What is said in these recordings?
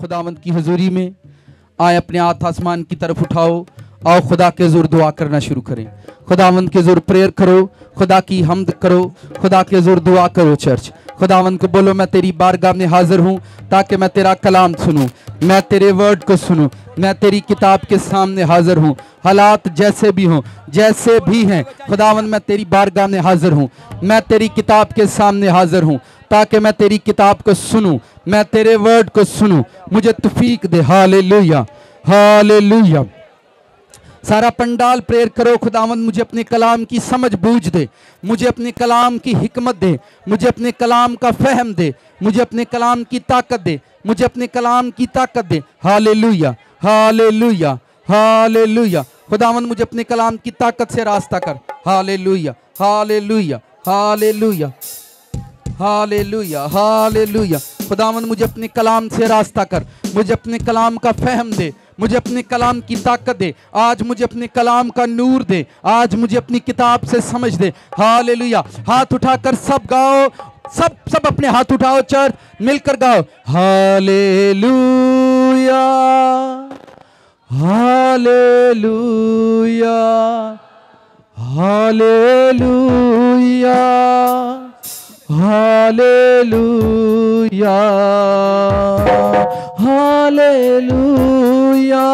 खुदावंद की हुजूरी में आए, अपने हाथ आसमान की तरफ उठाओ, आओ खुदा के ज़ोर दुआ करना शुरू करें। खुदावंद के ज़ोर प्रेयर करो, खुदा की हमद करो, खुदा के ज़ोर दुआ करो। चर्च खुदावंद को बोलो, मैं तेरी बारगाह में हाजिर हूँ ताकि मैं तेरा कलाम सुनूं, मैं तेरे वर्ड को सुनूं, मैं तेरी किताब के सामने हाजिर हूँ। हालात जैसे भी हों, जैसे भी हैं खुदावंद, मैं तेरी बारगाह में हाजिर हूँ, मैं तेरी किताब के सामने हाजिर हूँ ताकि मैं तेरी किताब को सुनूं, मैं तेरे वर्ड को सुनूं। मुझे तौफीक दे। Hallelujah, hallelujah. सारा पंडाल प्रेयर करो, खुदावंद मुझे अपने कलाम की समझ बूझ दे, मुझे अपने कलाम की हिकमत दे, मुझे अपने कलाम का फहम दे, मुझे अपने कलाम की ताकत दे, मुझे अपने कलाम की ताकत दे। Hallelujah, hallelujah, hallelujah. खुदावंद मुझे अपने कलाम की ताकत से रास्ता कर। Hallelujah, hallelujah, hallelujah, hallelujah, hallelujah. खुदावंद मुझे अपने कलाम से रास्ता कर, मुझे अपने कलाम का फहम दे, मुझे अपने कलाम की ताकत दे। आज मुझे अपने कलाम का नूर दे, आज मुझे अपनी किताब से समझ दे। हालेलुया। हाथ उठाकर सब गाओ, सब अपने हाथ उठाओ, चर्च मिलकर गाओ। Hallelujah, hallelujah, hallelujah, hallelujah, hallelujah,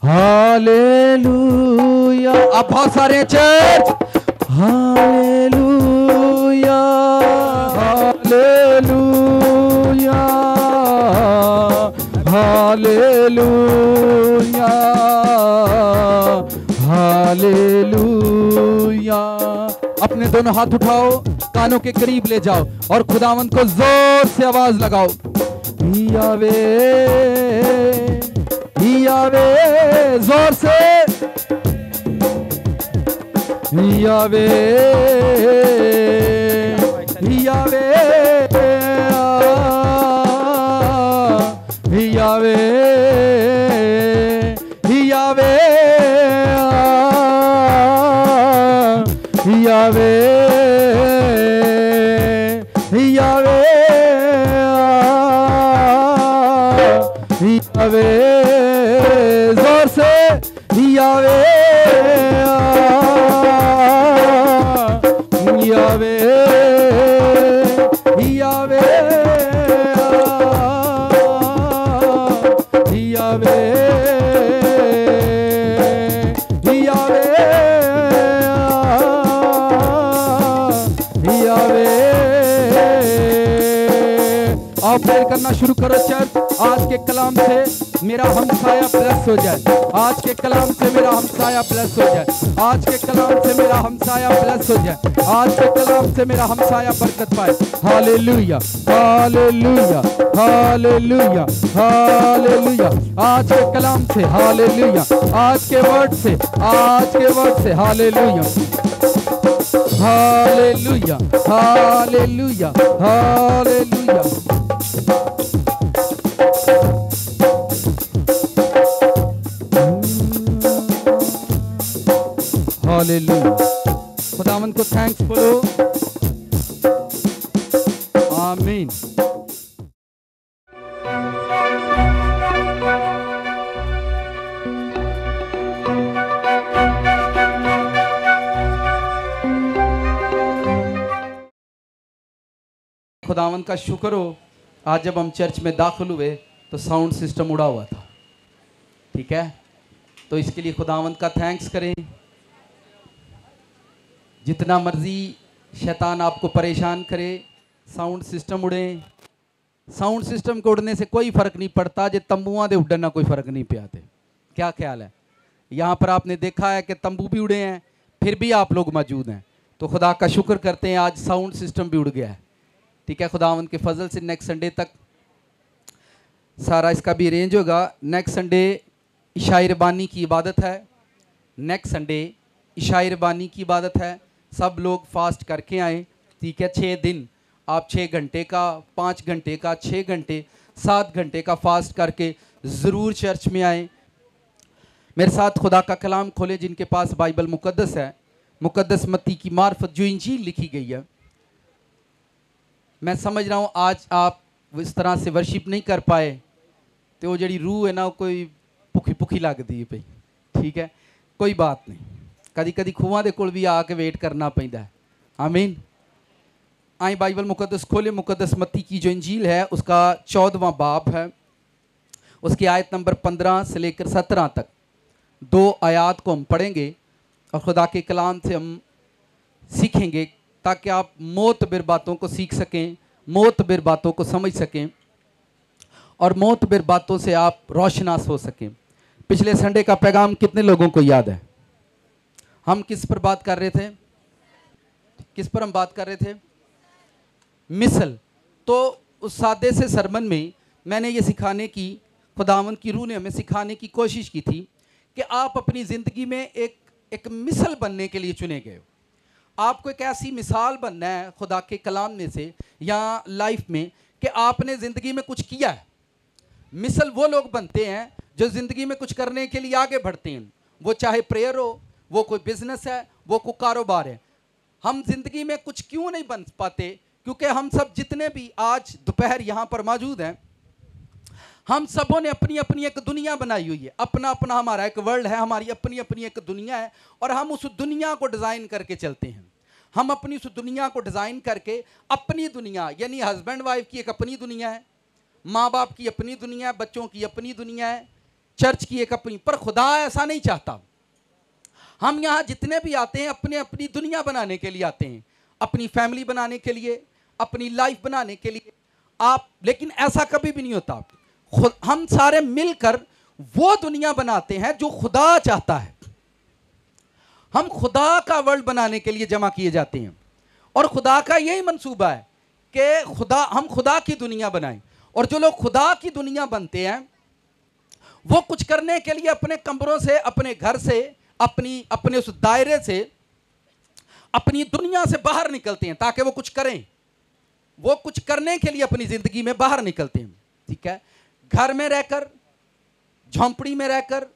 hallelujah. अब बहुत सारे church. Hallelujah, hallelujah, hallelujah, hallelujah. अपने दोनों हाथ उठाओ, कानों के करीब ले जाओ और खुदावंद को जोर से आवाज लगाओ। यावे, यावे, जोर से। यावे, यावे, यावे, यावे, यावे, यावे, यावे, जोर से। यावे, यावे, यावे, यावे, आप प्रेयर करना शुरू करो चर्च। आज के कलाम से मेरा हमसाया प्लस हो जाए, आज के कलाम से मेरा हमसाया प्लस हो जाए, आज के कलाम से मेरा हमसाया प्लस हो जाए, आज के कलाम से मेरा हमसाया बरकत पाए। Hallelujah, hallelujah, hallelujah, hallelujah. आज के कलाम से हालेलुया, आज के वर्ड से, आज के वर्ड से hallelujah, hallelujah, hallelujah, hallelujah. Hallelujah. खुदावंद को थैंक्स बोलो। आमीन। खुदावंद का शुक्र हो, आज जब हम चर्च में दाखिल हुए तो साउंड सिस्टम उड़ा हुआ था। ठीक है, तो इसके लिए खुदावंद का थैंक्स करें। जितना मर्जी शैतान आपको परेशान करे, साउंड सिस्टम उड़े, साउंड सिस्टम के उड़ने से कोई फ़र्क नहीं पड़ता, जे तंबुआं दे उड़ना कोई फ़र्क नहीं पाते। क्या ख्याल है? यहाँ पर आपने देखा है कि तंबू भी उड़े हैं, फिर भी आप लोग मौजूद हैं। तो खुदा का शुक्र करते हैं, आज साउंड सिस्टम भी उड़ गया है। ठीक है, खुदावंद के फजल से नेक्स्ट संडे तक सारा इसका भी अरेंज होगा। नेक्स्ट संडे इशाए रबानी की इबादत है, नेक्स्ट संडे इशाए रबानी की इबादत है। सब लोग फास्ट करके आएँ। ठीक है, 6 दिन आप 6 घंटे का, 5 घंटे का, 6 घंटे, 7 घंटे का फास्ट करके ज़रूर चर्च में आएँ। मेरे साथ खुदा का कलाम खोले, जिनके पास बाइबल मुकद्दस है, मुकद्दस मत्ती की मार्फत जो इंजील लिखी गई है। मैं समझ रहा हूँ आज आप इस तरह से वर्शिप नहीं कर पाए तो वो जी रूह है ना कोई भुखी भुखी लगती है पई। ठीक है, कोई बात नहीं, कदी कदी खूहों के कोल भी आके वेट करना पैंदा है। आमीन। आई बाइबल मुकद्दस खोले, मुकद्दस मत्ती की जो इंजील है उसका 14वां बाब है, उसकी आयत नंबर 15 से लेकर 17 तक 2 आयात को हम पढ़ेंगे और खुदा के कलाम से हम सीखेंगे ताकि आप मोतबर बातों को सीख सकें, मोतबर बातों को समझ सकें और मोतबर बातों से आप रोशनास हो सकें। पिछले संडे का पैगाम कितने लोगों को याद है? हम किस पर बात कर रहे थे? किस पर हम बात कर रहे थे? मिसल। तो उस सादे से सरमन में मैंने ये सिखाने की, खुदावंद की रूह ने हमें सिखाने की कोशिश की थी कि आप अपनी ज़िंदगी में एक मिसल बनने के लिए चुने गए हो। आपको एक ऐसी मिसाल बनना है खुदा के कलाम में से या लाइफ में कि आपने ज़िंदगी में कुछ किया है। मिसल वो लोग बनते हैं जो ज़िंदगी में कुछ करने के लिए आगे बढ़ते हैं, वो चाहे प्रेयर हो, वो कोई बिजनेस है, वो कोई कारोबार है। हम जिंदगी में कुछ क्यों नहीं बन पाते? क्योंकि हम सब जितने भी आज दोपहर यहाँ पर मौजूद हैं, हम सबों ने अपनी अपनी एक दुनिया बनाई हुई है, अपना अपना हमारा एक वर्ल्ड है, हमारी अपनी अपनी एक दुनिया है और हम उस दुनिया को डिज़ाइन करके चलते हैं। हम अपनी उस दुनिया को डिज़ाइन करके अपनी दुनिया, यानी हस्बैंड वाइफ की एक अपनी दुनिया है, माँ बाप की अपनी दुनिया है, बच्चों की अपनी दुनिया है, चर्च की एक अपनी। पर खुदा ऐसा नहीं चाहता। हम यहाँ जितने भी आते हैं अपने अपनी दुनिया बनाने के लिए आते हैं, अपनी फैमिली बनाने के लिए, अपनी लाइफ बनाने के लिए आप, लेकिन ऐसा कभी भी नहीं होता। हम सारे मिलकर वो दुनिया बनाते हैं जो खुदा चाहता है। हम खुदा का वर्ल्ड बनाने के लिए जमा किए जाते हैं और खुदा का यही मंसूबा है कि हम खुदा की दुनिया बनाएं। और जो लोग खुदा की दुनिया बनते हैं वो कुछ करने के लिए अपने कमरों से, अपने घर से, अपने उस दायरे से, अपनी दुनिया से बाहर निकलते हैं ताकि वो कुछ करें। वो कुछ करने के लिए अपनी जिंदगी में बाहर निकलते हैं। ठीक है, घर में रहकर, झोंपड़ी में रहकर,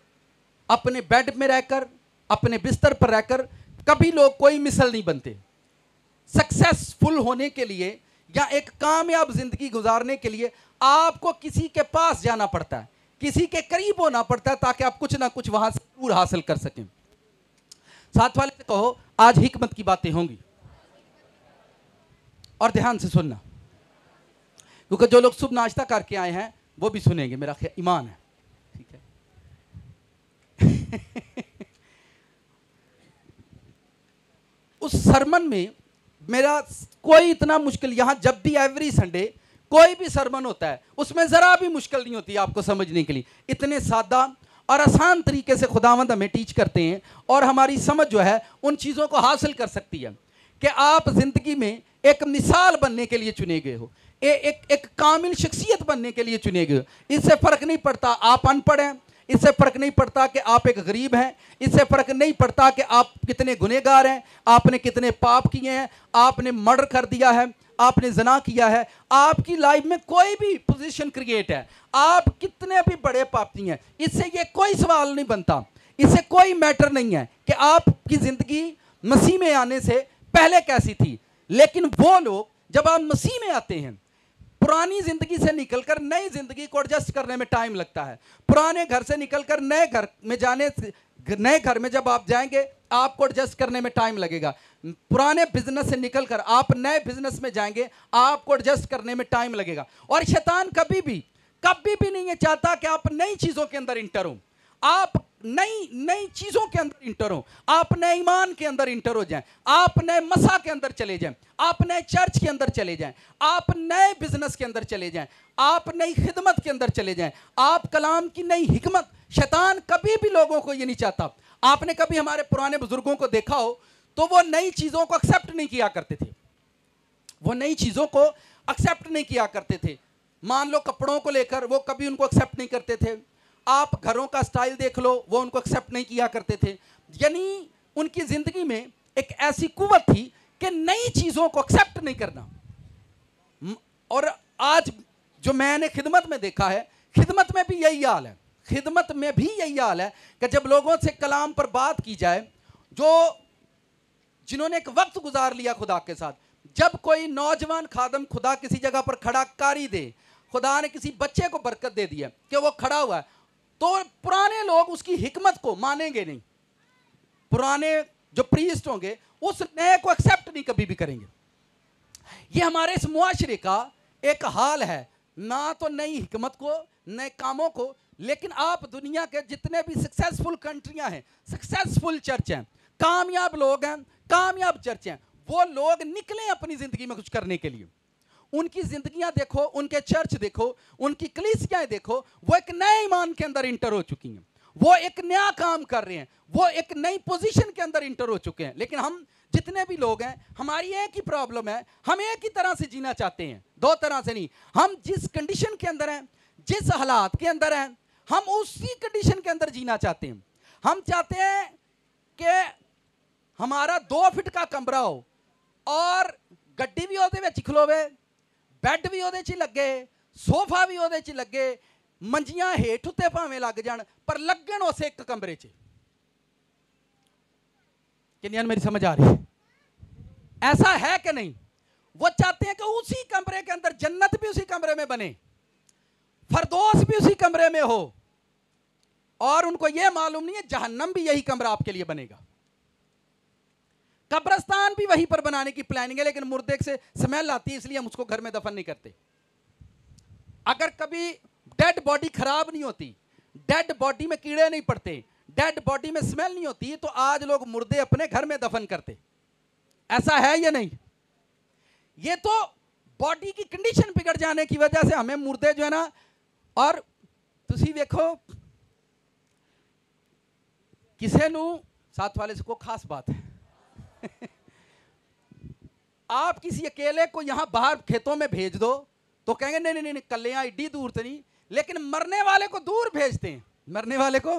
अपने बेड में रहकर, अपने बिस्तर पर रहकर कभी लोग कोई मिसल नहीं बनते। सक्सेसफुल होने के लिए या एक कामयाब जिंदगी गुजारने के लिए आपको किसी के पास जाना पड़ता है, किसी के करीब होना पड़ता है ताकि आप कुछ ना कुछ वहां से दूर हासिल कर सकें। साथ वाले से कहो आज हिकमत की बातें होंगी और ध्यान से सुनना, क्योंकि जो लोग सुबह नाश्ता करके आए हैं वो भी सुनेंगे, मेरा ईमान है। ठीक है उस सरमन में मेरा कोई इतना मुश्किल, यहां जब भी एवरी संडे कोई भी सरमन होता है उसमें जरा भी मुश्किल नहीं होती आपको समझने के लिए। इतने सादा और आसान तरीके से खुदावंद हमें टीच करते हैं और हमारी समझ जो है उन चीज़ों को हासिल कर सकती है कि आप जिंदगी में एक मिसाल बनने के लिए चुने गए हो, एक कामिल शख्सियत बनने के लिए चुने गए हो। इससे फर्क नहीं पड़ता आप अनपढ़ हैं, इससे फर्क नहीं पड़ता कि आप एक गरीब हैं, इससे फर्क नहीं पड़ता कि आप कितने गुनहगार हैं, आपने कितने पाप किए हैं, आपने मर्डर कर दिया है, आपने जना किया है, आपकी लाइफ में कोई भी पोजीशन क्रिएट है, आप कितने भी बड़े पापी हैं, इससे ये कोई सवाल नहीं बनता, इससे कोई मैटर नहीं है कि आपकी जिंदगी मसीह में आने से पहले कैसी थी। लेकिन वो लोग जब आप मसीह में आते हैं, पुरानी जिंदगी से निकलकर नई जिंदगी को एडजस्ट करने में टाइम लगता है। पुराने घर से निकलकर नए घर में जाने, नए घर में जब आप जाएंगे आपको एडजस्ट करने में टाइम लगेगा। पुराने बिजनेस से निकलकर आप नए बिजनेस में जाएंगे, आपको एडजस्ट करने में टाइम लगेगा। और शैतान कभी भी नहीं चाहता कि आप नई चीजों के अंदर इंटर हो, आप नई चीजों के अंदर इंटर हो, आप नए ईमान के अंदर इंटर हो जाएं, आप नए मसा के अंदर चले जाएं, आप नए चर्च के अंदर चले जाएं, आप नए बिजनेस के अंदर चले जाएं, आप नई खिदमत के अंदर चले जाएं, आप कलाम की नई हिकमत। शैतान कभी भी लोगों को ये नहीं चाहता। आपने कभी हमारे पुराने बुजुर्गों को देखा हो तो वो नई चीजों को एक्सेप्ट नहीं किया करते थे, वो नई चीजों को एक्सेप्ट नहीं किया करते थे। मान लो कपड़ों को लेकर वो कभी उनको एक्सेप्ट नहीं करते थे। आप घरों का स्टाइल देख लो, वो उनको एक्सेप्ट नहीं किया करते थे। यानी उनकी जिंदगी में एक ऐसी कुव्वत थी कि नई चीजों को एक्सेप्ट नहीं करना। और आज जो मैंने खिदमत में देखा है, खिदमत में भी यही हाल है, खिदमत में भी यही हाल है कि जब लोगों से कलाम पर बात की जाए, जिन्होंने एक वक्त गुजार लिया खुदा के साथ, जब कोई नौजवान खादम खुदा किसी जगह पर खड़ा कारी दे, खुदा ने किसी बच्चे को बरकत दे दी है कि वो खड़ा हुआ है, तो पुराने लोग उसकी हिकमत को मानेंगे नहीं, पुराने जो प्रीस्ट होंगे उस नए को एक्सेप्ट नहीं कभी भी करेंगे। ये हमारे इस मुआशरे का एक हाल है, ना तो नई हिकमत को, नए कामों को। लेकिन आप दुनिया के जितने भी सक्सेसफुल कंट्रियां हैं, सक्सेसफुल चर्च हैं, कामयाब लोग हैं, कामयाब चर्च हैं, वो लोग निकले अपनी जिंदगी में कुछ करने के लिए। उनकी जिंदगियां देखो, उनके चर्च देखो, उनकी कलीसियाएं देखो, वो एक नए ईमान के अंदर इंटर हो चुकी हैं, वो एक नया काम कर रहे हैं, वो एक नई पोजीशन के अंदर इंटर हो चुके हैं। लेकिन हम जितने भी लोग हैं, हमारी एक ही प्रॉब्लम है, हम एक ही तरह से जीना चाहते हैं, दो तरह से नहीं। हम जिस कंडीशन के अंदर हैं, जिस हालात के अंदर हैं, हम उसी कंडीशन के अंदर जीना चाहते हैं। हम चाहते हैं कि हमारा 2 फीट का कमरा हो और गड्डी भी ओदे विच खलोवे, बैड भी ओदे च लगे, सोफा भी ओदे च लगे, मंजियां हेठ उत्ते भावें लग जान, पर लगन उस एक कमरे च। किन्नियां मेरी समझ आ रही है? ऐसा है कि नहीं? वो चाहते हैं कि उसी कमरे के अंदर जन्नत भी उसी कमरे में बने, फरदौस भी उसी कमरे में हो, और उनको यह मालूम नहीं है जहन्नम भी यही कमरा आपके लिए बनेगा, कब्रिस्तान भी वहीं पर बनाने की प्लानिंग है। लेकिन मुर्दे से स्मेल आती है, इसलिए हम उसको घर में दफन नहीं करते। अगर कभी डेड बॉडी खराब नहीं होती, डेड बॉडी में कीड़े नहीं पड़ते, डेड बॉडी में स्मेल नहीं होती, तो आज लोग मुर्दे अपने घर में दफन करते। ऐसा है या नहीं? ये तो बॉडी की कंडीशन बिगड़ जाने की वजह से हमें मुर्दे जो है ना, और तुसी देखो किसे नू साथ वाले से को खास बात है आप किसी अकेले को यहां बाहर खेतों में भेज दो तो कहेंगे नहीं नहीं नहीं कल्याण एडी दूर तो नहीं, लेकिन मरने वाले को दूर भेजते हैं, मरने वाले को,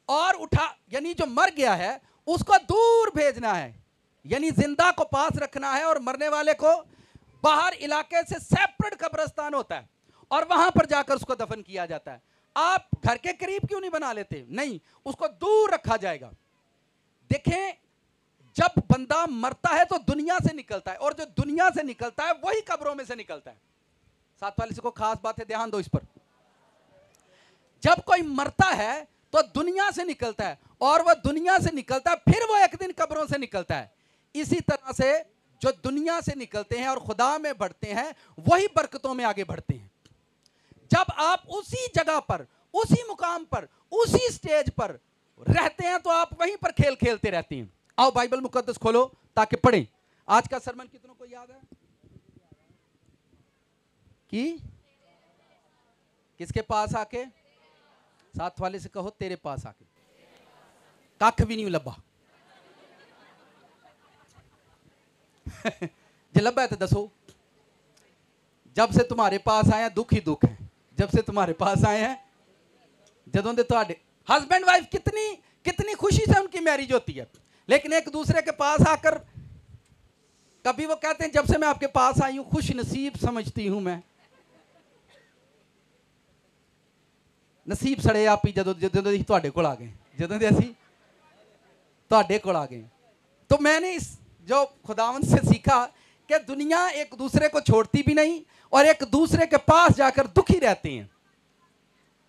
और उठा, यानी जो मर गया है उसको दूर भेजना है, यानी जिंदा को पास रखना है, और मरने वाले को बाहर इलाके से सेपरेट कब्रिस्तान होता है और वहां पर जाकर उसको दफन किया जाता है। आप घर के करीब क्यों नहीं बना लेते? नहीं, उसको दूर रखा जाएगा। देखें, जब बंदा मरता है तो दुनिया से निकलता है, और जो दुनिया से निकलता है वही कब्रों में से निकलता है। साथ वाले से को खास बात है, ध्यान दो इस पर। जब कोई मरता है तो दुनिया से निकलता है, और वह दुनिया से निकलता है फिर वो एक दिन कब्रों से निकलता है। इसी तरह से जो दुनिया से निकलते हैं और खुदा में बढ़ते हैं, वही बरकतों में आगे बढ़ते हैं। जब आप उसी जगह पर, उसी मुकाम पर, उसी स्टेज पर रहते हैं, तो आप वहीं पर खेल खेलते रहते हैं। आओ बाइबल मुकद्दस खोलो ताकि पढ़ें। आज का सरमन कितनों को याद है? कि किसके पास आके? साथ वाले से कहो तेरे पास आके। कख भी नहीं लब्बा जे लब्बा है तो दसो। जब से तुम्हारे पास आए हैं दुख ही दुख है, जब से तुम्हारे पास आए हैं, जदों दे तुहाडे हस्बैंड वाइफ कितनी कितनी खुशी से उनकी मैरिज होती है, लेकिन एक दूसरे के पास आकर कभी वो कहते हैं जब से मैं आपके पास आई हूं खुश नसीब समझती हूं मैं। नसीब सड़े आप ही जदों जदों तुहाडे कोल आ गए, जदों दे असीं तुहाडे कोल आ गए। तो मैंने इस जो खुदावंद से सीखा कि दुनिया एक दूसरे को छोड़ती भी नहीं और एक दूसरे के पास जाकर दुखी रहते हैं।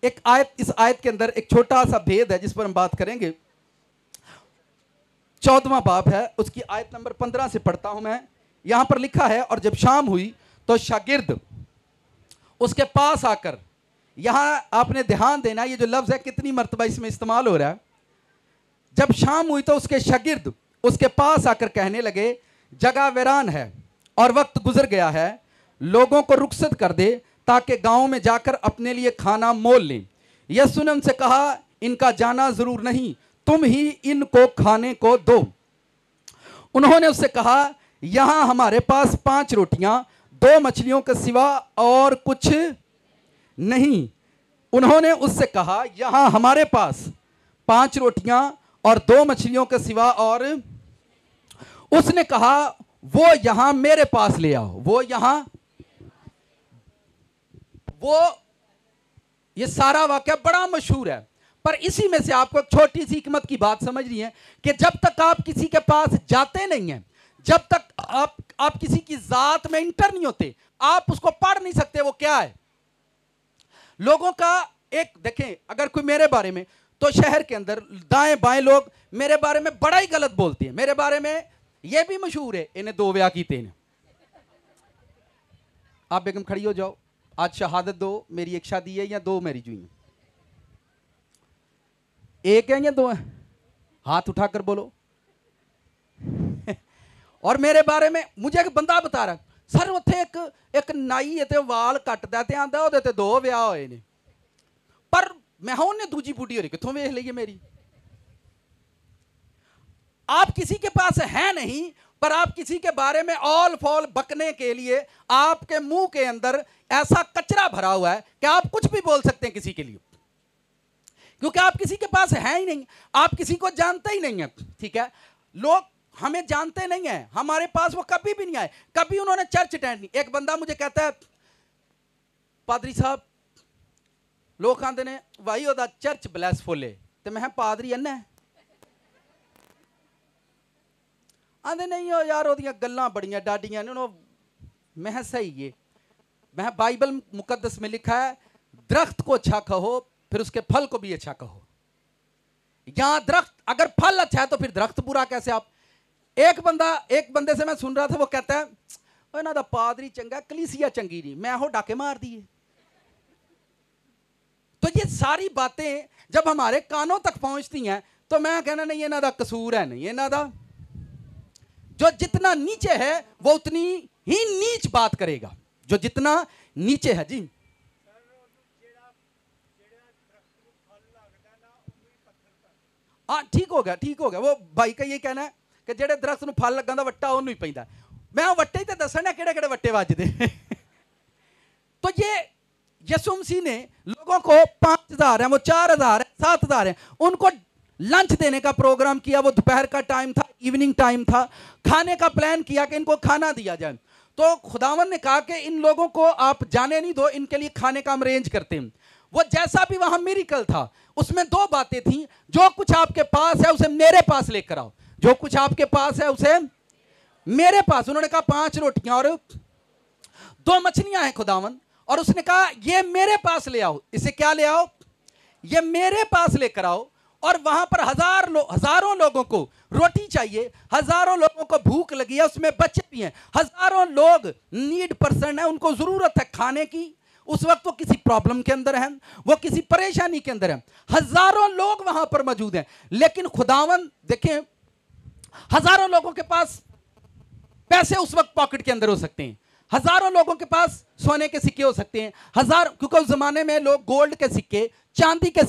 एक आयत, इस आयत के अंदर एक छोटा सा भेद है जिस पर हम बात करेंगे। 14वां बाब है, उसकी आयत नंबर 15 से पढ़ता हूं मैं। यहां पर लिखा है, और जब शाम हुई तो शागिर्द उसके पास आकर, यहां आपने ध्यान देना ये जो लफ्ज है कितनी मर्तबा इसमें इस्तेमाल हो रहा है। जब शाम हुई तो उसके शागिर्द उसके पास आकर कहने लगे, जगह वीरान है और वक्त गुजर गया है, लोगों को रुखसत कर दे ताकि गांव में जाकर अपने लिए खाना मोल लें। यीशु ने उनसे कहा, इनका जाना जरूर नहीं, तुम ही इनको खाने को दो। उन्होंने उससे कहा, यहां हमारे पास 5 रोटियां 2 मछलियों के सिवा और कुछ नहीं। उन्होंने उससे कहा, यहां हमारे पास 5 रोटियां और 2 मछलियों के सिवा और। उसने कहा, वो यहां मेरे पास ले आओ। वो यहां, वो, ये सारा वाक्य बड़ा मशहूर है, पर इसी में से आपको एक छोटी सी हिकमत की बात समझनी है कि जब तक आप किसी के पास जाते नहीं हैं, जब तक आप किसी की जात में इंटर नहीं होते, आप उसको पढ़ नहीं सकते वो क्या है। लोगों का एक देखें, अगर कोई मेरे बारे में, तो शहर के अंदर दाएं बाएं लोग मेरे बारे में बड़ा ही गलत बोलते हैं। मेरे बारे में ये भी मशहूर है, इन्हें 2 ब्याह कीते ने। आप बेगम खड़ी हो जाओ, आज शहादत दो, मेरी एक शादी है या 2 मैरिज हुई हैं? एक है या 2 है? हाथ उठाकर बोलो। और मेरे बारे में मुझे एक बंदा बता रहा, सर उत्थे एक नाई है ते वाल कटदा ते आंदा ओदे ते 2 ब्याह होए ने। पर मैं हां ने दूजी बूढ़ी हो रही, किथों वेख लईए मेरी। आप किसी के पास है नहीं, पर आप किसी के बारे में ऑल फॉल बकने के लिए आपके मुंह के अंदर ऐसा कचरा भरा हुआ है कि आप कुछ भी बोल सकते हैं किसी के लिए, क्योंकि आप किसी के पास है ही नहीं, आप किसी को जानते ही नहीं है। ठीक है, लोग हमें जानते नहीं है, हमारे पास वो कभी भी नहीं आए, कभी उन्होंने चर्च अटेंड नहीं। एक बंदा मुझे कहता है, पादरी साहब लोग कहते ने भाई ओदा चर्च ब्लैसफुल है, तो मैं पादरी अन्ना है। आंदे नहीं हो यार ओदियां गल्लां बड़ियां डाडियां ने। मैं सही है, मैं बाइबल मुकद्दस में लिखा है दरख्त को अच्छा कहो फिर उसके फल को भी अच्छा कहो। यहां दरख्त अगर फल अच्छा है तो फिर दरख्त बुरा कैसे? आप एक बंदे से मैं सुन रहा था, वो कहता है ना दा पादरी चंगा कलीसिया चंगी नहीं, मैं हो डाके मार दिए। तो ये सारी बातें जब हमारे कानों तक पहुंचती हैं तो मैं कहना नहीं ये ना दा कसूर है, नहीं ये ना दा, जो जितना नीचे है वो उतनी ही नीच बात करेगा, जो जितना नीचे है। जी हाँ ठीक हो गया, ठीक हो गया। वो भाई का ये कहना है कि जेड़े दरख्त नूं फल लगा वट्टा उन्होंने ही पैंदा। मैं वट्टे ही तो दसना किहड़े किहड़े वट्टे वजदे। तो ये यसु मसीह ने लोगों को 5000 है, वो 4000 है, 7000 है, उनको लंच देने का प्रोग्राम किया। वो दोपहर का टाइम था, इवनिंग टाइम था, खाने का प्लान किया कि इनको खाना दिया जाए। तो खुदावन ने कहा कि इन लोगों को आप जाने नहीं दो, इनके लिए खाने का हम अरेंज करते हैं। वो जैसा भी वहां मिरेकल था, उसमें 2 बातें थी, जो कुछ आपके पास है उसे मेरे पास लेकर आओ, जो कुछ आपके पास है उसे मेरे पास। उन्होंने कहा 5 रोटियां और 2 मछलियां हैं खुदावन, और उसने कहा ये मेरे पास ले आओ। इसे क्या ले आओ? ये मेरे पास लेकर आओ। और वहां पर हजारों लोगों को रोटी चाहिए, हजारों लोगों को भूख लगी है, उसमें बच्चे भी हैं, हजारों लोग नीड पर्सन है, उनको जरूरत है खाने की। उस वक्त वो किसी प्रॉब्लम के अंदर है, वो किसी परेशानी के अंदर है, हजारों लोग वहां पर मौजूद हैं। लेकिन खुदावन देखें, हजारों लोगों के पास पैसे उस वक्त पॉकेट के अंदर हो सकते हैं, हजारों लोगों के पास सोने के सिक्के हो सकते हैं, क्योंकि उस जमाने में लोग गोल्ड के सिक्के, चांदी के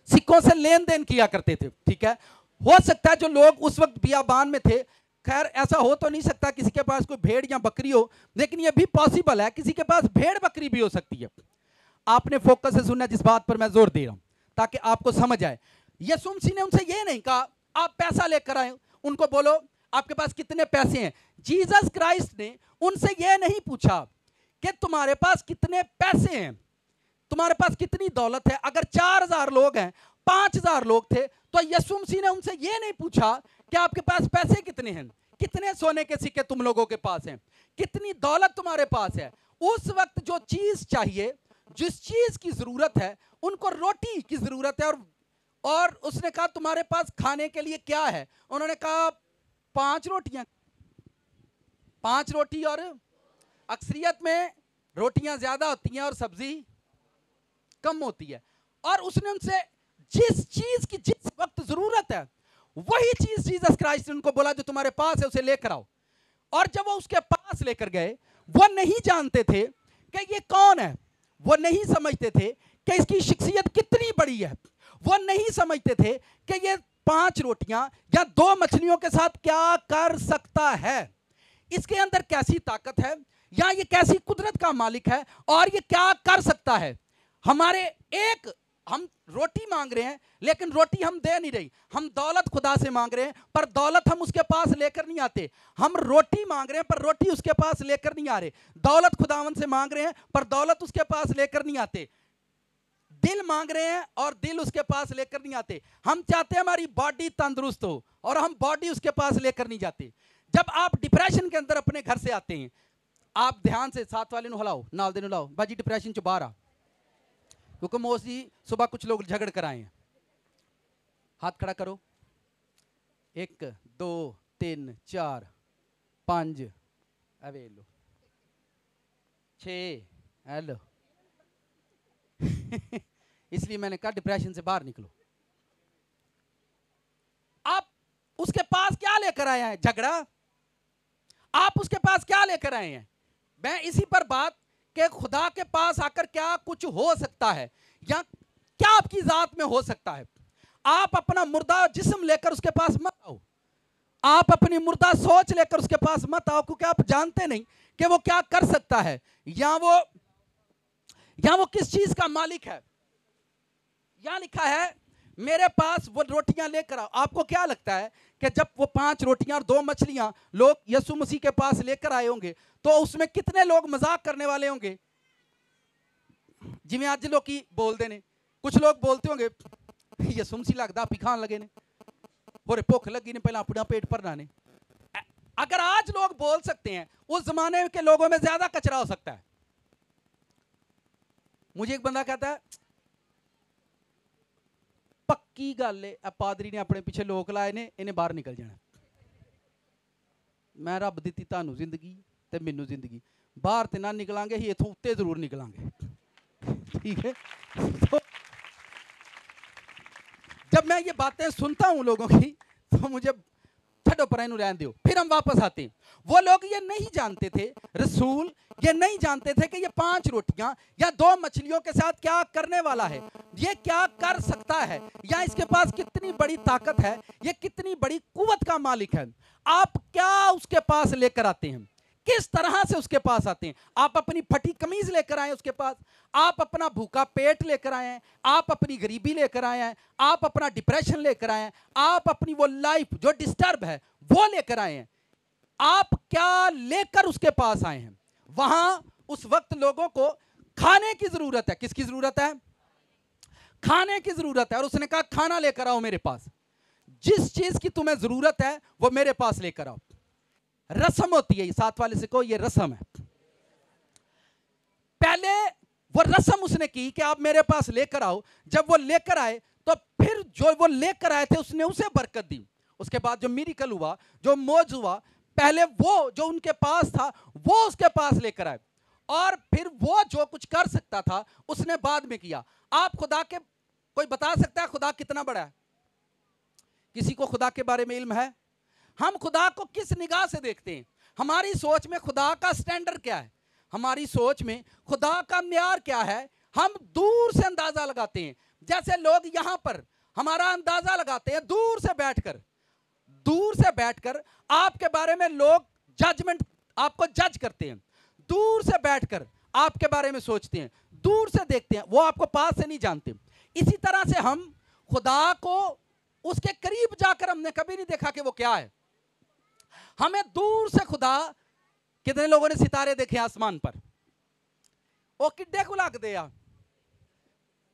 सिक्कों से लेन देन किया करते थे। ठीक है, हो सकता है जो लोग उस वक्त बियाबान में थे, खैर ऐसा हो तो नहीं सकता किसी के पास कोई भेड़ या बकरी हो, लेकिन यह भी पॉसिबल है किसी के पास भेड़ बकरी भी हो सकती है। आपने फोकस से सुनना जिस बात पर मैं जोर दे रहा हूं ताकि आपको समझ आए। यीशु मसीह ने उनसे यह नहीं कहा आप पैसा लेकर आए, उनको बोलो आपके पास कितने पैसे हैं। जीसस क्राइस्ट ने उनसे यह नहीं पूछा कि तुम्हारे पास कितने पैसे हैं, तुम्हारे पास कितनी दौलत है। अगर 4000 लोग हैं, 5000 लोग थे, तो यीशु मसीह ने उनसे यह नहीं पूछा कि आपके पास पैसे कितने हैं, कितने सोने के सिक्के तुम लोगों के पास हैं, कितनी दौलत तुम्हारे पास है। उस वक्त जो चीज चाहिए, जिस चीज की जरूरत है, उनको रोटी की जरूरत है। और उसने कहा तुम्हारे पास खाने के लिए क्या है? उन्होंने कहा 5 रोटियां, 5 रोटी, और अक्सरियत में रोटियां ज्यादा होती हैं और सब्जी कम होती है। और उसने उनसे जिस चीज की जिस वक्त जरूरत है वही चीज जीसस क्राइस्ट ने उनको बोला जो तुम्हारे पास है उसे लेकर आओ। और जब वो उसके पास लेकर गए, वो नहीं जानते थे कि ये कौन है, वो नहीं समझते थे कि इसकी शख्सियत कितनी बड़ी है, वो नहीं समझते थे कि ये 5 रोटियां या 2 मछलियों के साथ क्या कर सकता है, इसके अंदर कैसी ताकत है, या ये कैसी कुदरत का मालिक है और ये क्या कर सकता है। हम रोटी मांग रहे हैं लेकिन रोटी हम दे नहीं रही, हम दौलत खुदा से मांग रहे हैं पर दौलत हम उसके पास लेकर नहीं आते। हम रोटी मांग रहे हैं पर रोटी उसके पास लेकर नहीं आ रहे। दौलत खुदावन से मांग रहे हैं पर दौलत उसके पास लेकर नहीं आते। दिल मांग रहे हैं और दिल उसके पास लेकर नहीं आते। हम चाहते हैं हमारी बॉडी तंदुरुस्त हो और हम बॉडी उसके पास लेकर नहीं जाते। जब आप डिप्रेशन के अंदर अपने घर से आते हैं, आप ध्यान से साथ वाले ਨੂੰ हिलाओ, नाल दे ਨੂੰ लाओ, बाजी डिप्रेशन चो बाहर आ, क्योंकि मोस्टली सुबह कुछ लोग झगड़ कर आए हैं। हाथ खड़ा करो, 1 2 3 4 5 अवे लो 6 हेलो इसलिए मैंने कहा डिप्रेशन से बाहर निकलो। आप उसके पास क्या लेकर आए हैं? झगड़ा। आप उसके पास क्या लेकर आए हैं? मैं इसी पर बात कि खुदा के पास आकर क्या कुछ हो सकता है या क्या आपकी जात में हो सकता है। आप अपना मुर्दा जिस्म लेकर उसके पास मत आओ, आप अपनी मुर्दा सोच लेकर उसके पास मत आओ, क्योंकि आप जानते नहीं कि वो क्या कर सकता है या वो किस चीज का मालिक है। यहां लिखा है मेरे पास वो रोटियां लेकर आओ। आपको क्या लगता है कि जब वो 5 रोटियां और 2 मछलियां लोग यीशु मसीह के पास लेकर आए होंगे तो उसमें कितने लोग मजाक करने वाले होंगे? जिवें अज लोग बोलते ने, कुछ लोग बोलते होंगे यीशु मसीह लगता आप ही खान लगे ने, बोरे भुख लगी ने पहले अपना पेट भरना ने। अगर आज लोग बोल सकते हैं, उस जमाने के लोगों में ज्यादा कचरा हो सकता है। मुझे एक बंदा कहता है पक्की गल है पादरी ने अपने पीछे लोग लाए ने, इन्हें बाहर निकल जाना। मैं रब दी तानू जिंदगी ते मैनू जिंदगी, बाहर तो ना निकलांगे ही, इथों उत्ते जरूर निकलांगे। ठीक है, तो जब मैं ये बातें सुनता हूं लोगों की तो मुझे छठो पर रहन दो। फिर हम वापस आते हैं। वो लोग ये नहीं जानते थे, रसूल ये नहीं जानते थे कि ये 5 रोटियां या 2 मछलियों के साथ क्या करने वाला है, ये क्या कर सकता है, या इसके पास कितनी बड़ी ताकत है, ये कितनी बड़ी कुवत का मालिक है। आप क्या उसके पास लेकर आते हैं, किस तरह से उसके पास आते हैं? आप अपनी फटी कमीज लेकर आए उसके पास, आप अपना भूखा पेट लेकर आए हैं, आप अपनी गरीबी लेकर आए हैं, आप अपना डिप्रेशन लेकर आए हैं, आप अपनी वो लाइफ जो डिस्टर्ब है वो लेकर आए हैं। आप क्या लेकर उसके पास आए हैं? वहां उस वक्त लोगों को खाने की जरूरत है। किसकी जरूरत है? खाने की जरूरत है। और उसने कहा खाना लेकर आओ मेरे पास, जिस चीज की तुम्हें जरूरत है वो मेरे पास लेकर आओ। रस्म होती है, साथ वाले से कहो ये रस्म है। पहले वो रस्म उसने की कि आप मेरे पास लेकर आओ। जब वो लेकर आए तो फिर जो वो लेकर आए थे उसने उसे बरकत दी। उसके बाद जो मिरेकल हुआ, जो मौज हुआ, पहले वो जो उनके पास था वो उसके पास लेकर आए, और फिर वो जो कुछ कर सकता था उसने बाद में किया। आप खुदा के, कोई बता सकता है खुदा कितना बड़ा है? किसी को खुदा के बारे में इल्म है? हम खुदा को किस निगाह से देखते हैं? हमारी सोच में खुदा का स्टैंडर्ड क्या है? हमारी सोच में खुदा का म्यार क्या है? हम दूर से अंदाजा लगाते हैं। जैसे लोग यहां पर हमारा अंदाजा लगाते हैं दूर से बैठकर आपके बारे में लोग जजमेंट, आपको जज करते हैं। दूर से बैठकर आपके बारे में सोचते हैं, दूर से देखते हैं, वो आपको पास से नहीं जानते। इसी तरह से हम खुदा को उसके करीब जाकर हमने कभी नहीं देखा कि वो क्या है। हमें दूर से खुदा, कितने लोगों ने सितारे देखे आसमान पर? वो किड्डे को लग दे यार,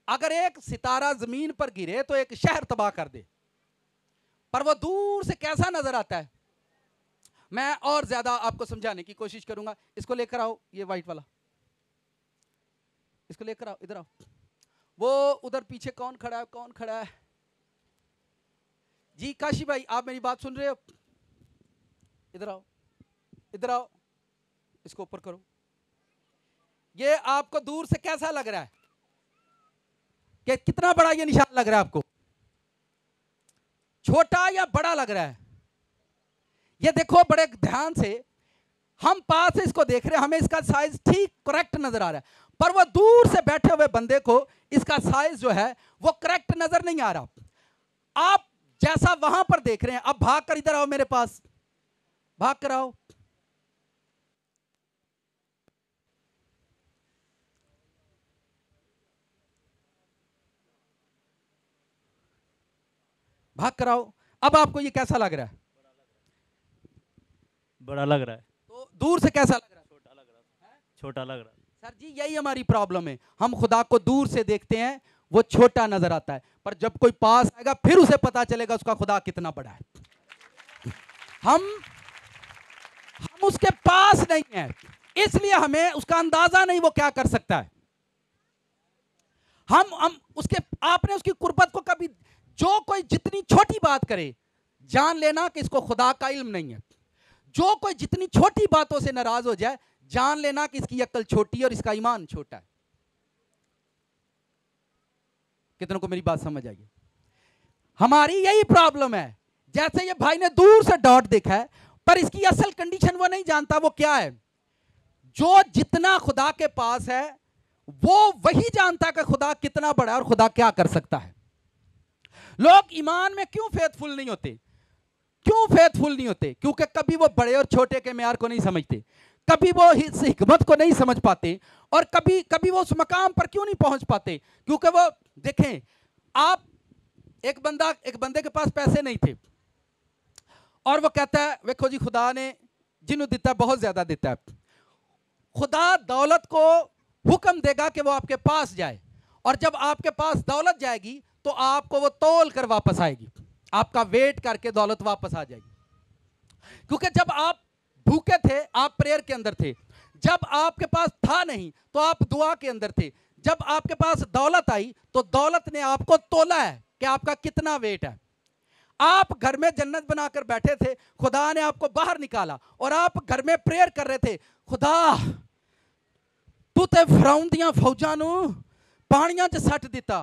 अगर एक सितारा जमीन पर गिरे तो एक शहर तबाह कर दे, पर वो दूर से कैसा नजर आता है। मैं और ज्यादा आपको समझाने की कोशिश करूंगा। इसको लेकर आओ, ये व्हाइट वाला, इसको लेकर आओ, इधर आओ। वो उधर पीछे कौन खड़ा है? कौन खड़ा है जी? काशी भाई, आप मेरी बात सुन रहे हो? इधर आओ, इधर आओ, इसको ऊपर करो। ये आपको दूर से कैसा लग रहा है? कि कितना बड़ा ये निशान लग रहा है आपको? छोटा या बड़ा लग रहा है? ये देखो बड़े ध्यान से, हम पास से इसको देख रहे हैं, हमें इसका साइज ठीक करेक्ट नजर आ रहा है, पर वो दूर से बैठे हुए बंदे को इसका साइज जो है वो करेक्ट नजर नहीं आ रहा। आप जैसा वहां पर देख रहे हैं, अब भाग कर इधर आओ मेरे पास, भाग कर आओ। भाग कर आओ। अब आपको ये कैसा लग रहा है? बड़ा लग रहा है। तो दूर से कैसा लग रहा है? छोटा लग रहा है। छोटा लग रहा है। सर जी, यही हमारी प्रॉब्लम है। हम खुदा को दूर से देखते हैं, वो छोटा नजर आता है, पर जब कोई पास आएगा फिर उसे पता चलेगा उसका खुदा कितना बड़ा है। हम उसके पास नहीं है, इसलिए हमें उसका अंदाजा नहीं वो क्या कर सकता है। हम उसके, आपने उसकी कुर्बत को कभी, जो कोई जितनी छोटी बात करे जान लेना कि इसको खुदा का इल्म नहीं है। जो कोई जितनी छोटी बातों से नाराज हो जाए जान लेना कि इसकी अक्ल छोटी है और इसका ईमान छोटा है। कितनों को मेरी बात समझ आई? हमारी यही प्रॉब्लम है। जैसे ये भाई ने दूर से डॉट देखा है पर इसकी असल कंडीशन वो नहीं जानता वो क्या है। जो जितना खुदा के पास है वो वही जानता है कि खुदा कितना बड़ा है और खुदा क्या कर सकता है। लोग ईमान में क्यों फेथफुल नहीं होते? क्यों फेथफुल नहीं होते? क्योंकि कभी वो बड़े और छोटे के म्यार को नहीं समझते, कभी वो इस हिकमत को नहीं समझ पाते, और कभी कभी वो उस मकाम पर क्यों नहीं पहुंच पाते? क्योंकि वो देखें, आप एक बंदे के पास पैसे नहीं थे और वो कहता है देखो जी खुदा ने जिन्हों देता है बहुत ज्यादा देता है। खुदा दौलत को हुक्म देगा कि वो आपके पास जाए, और जब आपके पास दौलत जाएगी तो आपको वो तोल कर वापस आएगी, आपका वेट करके दौलत वापस आ जाएगी। क्योंकि जब आप भूखे थे आप प्रेयर के अंदर थे, जब आपके पास था नहीं तो आप दुआ के अंदर थे, जब आपके पास दौलत आई तो दौलत ने आपको तोला है कि आपका कितना वेट है। आप घर में जन्नत बनाकर बैठे थे, खुदा ने आपको बाहर निकाला और आप घर में प्रेयर कर रहे थे, खुदा तू ते फिरौन दियां फौजां नू पानियां च सट दिता,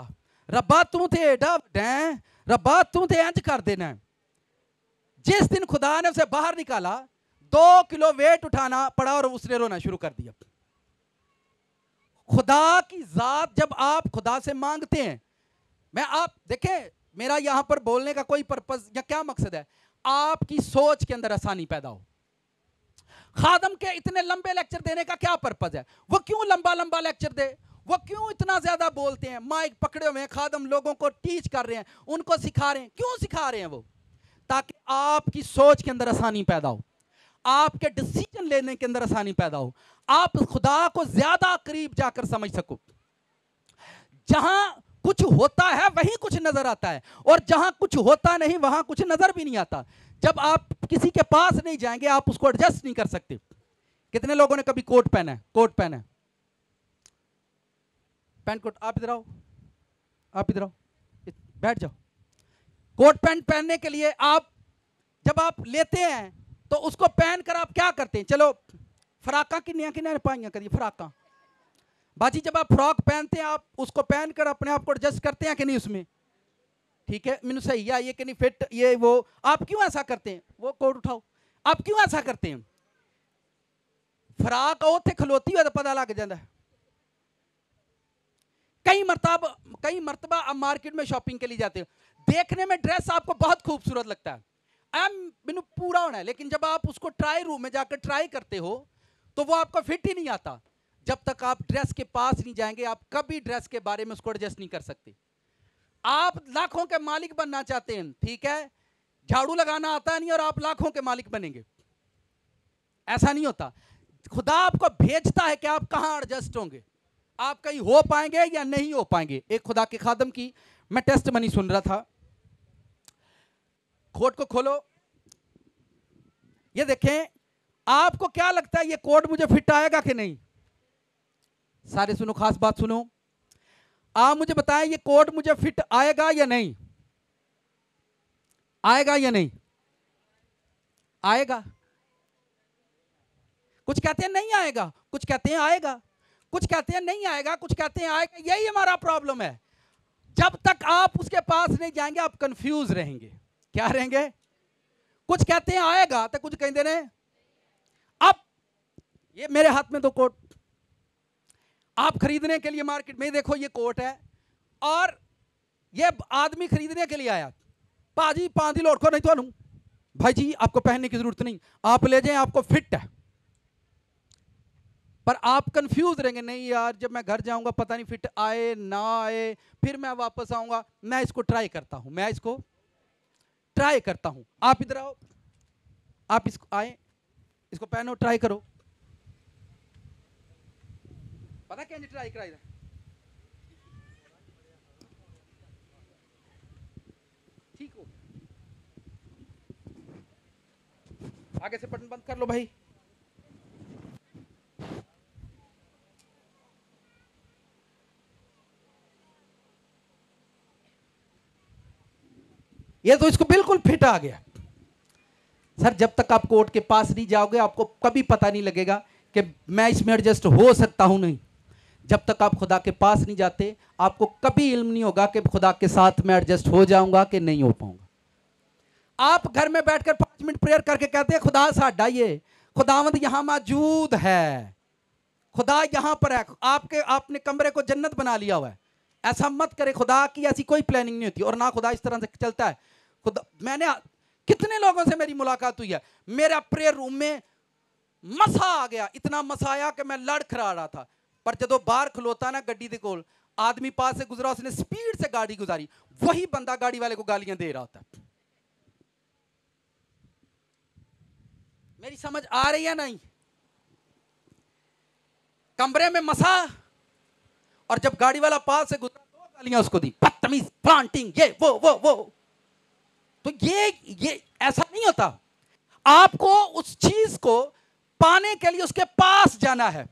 रब्बा तू ते एडा वड्डा है, रब्बा तू ते इंज कर देना। जिस दिन खुदा ने उसे बाहर निकाला 2 किलो वेट उठाना पड़ा और उसने रोना शुरू कर दिया। खुदा की जात जब आप खुदा से मांगते हैं, मैं आप देखें मेरा यहां पर बोलने का कोई पर्पस या क्या मकसद है, आपकी सोच के अंदर आसानी पैदा हो। खादम के इतने लंबे लेक्चर देने का क्या पर्पस है? वो क्यों लंबा लंबा लेक्चर दे? वो क्यों इतना ज्यादा बोलते हैं? माइक पकड़े हुए हैं, खादम लोगों को टीच कर रहे हैं, उनको सिखा रहे हैं। क्यों सिखा रहे हैं वो? ताकि आपकी सोच के अंदर आसानी पैदा हो, आपके डिसीजन लेने के अंदर आसानी पैदा हो, आप खुदा को ज्यादा करीब जाकर समझ सको। जहां कुछ होता है वहीं कुछ नजर आता है, और जहां कुछ होता नहीं वहां कुछ नजर भी नहीं आता। जब आप किसी के पास नहीं जाएंगे आप उसको एडजस्ट नहीं कर सकते। कितने लोगों ने कभी कोट पहना है? कोट पहना है, पैंट कोट। आप इधर आओ, आप इधर आओ, बैठ जाओ। कोट पैंट पहनने के लिए आप जब आप लेते हैं तो उसको पहनकर आप क्या करते हैं? चलो फ्राका किन्नियां किन्नियां पाइयां करिए, फ्राका बाजी। जब आप फ्रॉक पहनते हैं आप उसको पहनकर अपने आप को एडजस्ट करते हैं कि नहीं उसमें? ठीक है, मैंने सही है ये कि नहीं फिट ये वो। आप क्यों ऐसा करते हैं? वो कोट उठाओ, आप क्यों ऐसा करते हैं? फ्राक उत्थे खलोती हुई तो पता लग जाता है। कई मरतबा आप मार्केट में शॉपिंग के लिए जाते हो, देखने में ड्रेस आपको बहुत खूबसूरत लगता है, मैंने पूरा होना है, लेकिन जब आप उसको ट्राई रूम में जाकर ट्राई करते हो तो वो आपको फिट ही नहीं आता। जब तक आप ड्रेस के पास नहीं जाएंगे आप कभी ड्रेस के बारे में उसको एडजस्ट नहीं कर सकते। आप लाखों के मालिक बनना चाहते हैं, ठीक है, झाड़ू लगाना आता नहीं और आप लाखों के मालिक बनेंगे, ऐसा नहीं होता। खुदा आपको भेजता है कि आप कहां एडजस्ट होंगे, आप कहीं हो पाएंगे या नहीं हो पाएंगे। एक खुदा के खादम की मैं टेस्ट मनी सुन रहा था, कोट को खोलो, ये देखें, आपको क्या लगता है ये कोट मुझे फिट आएगा कि नहीं? सारे सुनो, खास बात सुनो, आप मुझे बताएं ये कोट मुझे फिट आएगा या नहीं? आएगा या नहीं आएगा? कुछ कहते हैं नहीं आएगा, कुछ कहते हैं आएगा, कुछ कहते हैं नहीं आएगा, कुछ कहते हैं आएगा। यही हमारा प्रॉब्लम है। जब तक आप उसके पास नहीं जाएंगे आप कंफ्यूज रहेंगे। क्या रहेंगे? कुछ कहते हैं आएगा तो कुछ कहते हैं। अब ये मेरे हाथ में 2 कोट, आप खरीदने के लिए मार्केट में देखो ये कोट है और ये आदमी खरीदने के लिए आया, पाजी 5 ही लोड को नहीं तो भाई जी आपको पहनने की जरूरत नहीं, आप ले जाएं आपको फिट है। पर आप कंफ्यूज रहेंगे, नहीं यार जब मैं घर जाऊंगा पता नहीं फिट आए ना आए, फिर मैं वापस आऊंगा, मैं इसको ट्राई करता हूं, मैं इसको ट्राई करता हूं। आप इधर आओ, आप इसको आए, इसको पहनो, ट्राई करो, पता क्या ट्राई कराई ठीक हो। आगे से बटन बंद कर लो भाई, ये तो इसको बिल्कुल फिट आ गया। सर जब तक आप कोर्ट के पास नहीं जाओगे आपको कभी पता नहीं लगेगा कि मैं इसमें एडजस्ट हो सकता हूं नहीं। जब तक आप खुदा के पास नहीं जाते आपको कभी इल्म नहीं होगा कि खुदा के साथ मैं एडजस्ट हो जाऊंगा कि नहीं हो पाऊंगा। आप घर में बैठकर 5 मिनट प्रेयर करके कहते हैं खुदा साडा ये खुदावंद यहां मौजूद है, खुदा यहां पर है, आपने कमरे को जन्नत बना लिया हुआ है। ऐसा मत करे, खुदा की ऐसी कोई प्लानिंग नहीं होती और ना खुदा इस तरह से चलता है। खुदा, मैंने कितने लोगों से मेरी मुलाकात हुई है, मेरा प्रेयर रूम में मसा आ गया, इतना मसा आया कि मैं लड़खड़ा रहा था, पर जब बाहर खलोता ना गड्डी के कोल आदमी पास से गुजरा, उसने स्पीड से गाड़ी गुजारी, वही बंदा गाड़ी वाले को गालियां दे रहा होता है। मेरी समझ आ रही है नहीं? कमरे में मसा और जब गाड़ी वाला पास से गुजरा तो गालियां उसको दी, बदतमीज, प्लांटिंग, ये वो। तो ये ऐसा नहीं होता। आपको उस चीज को पाने के लिए उसके पास जाना है।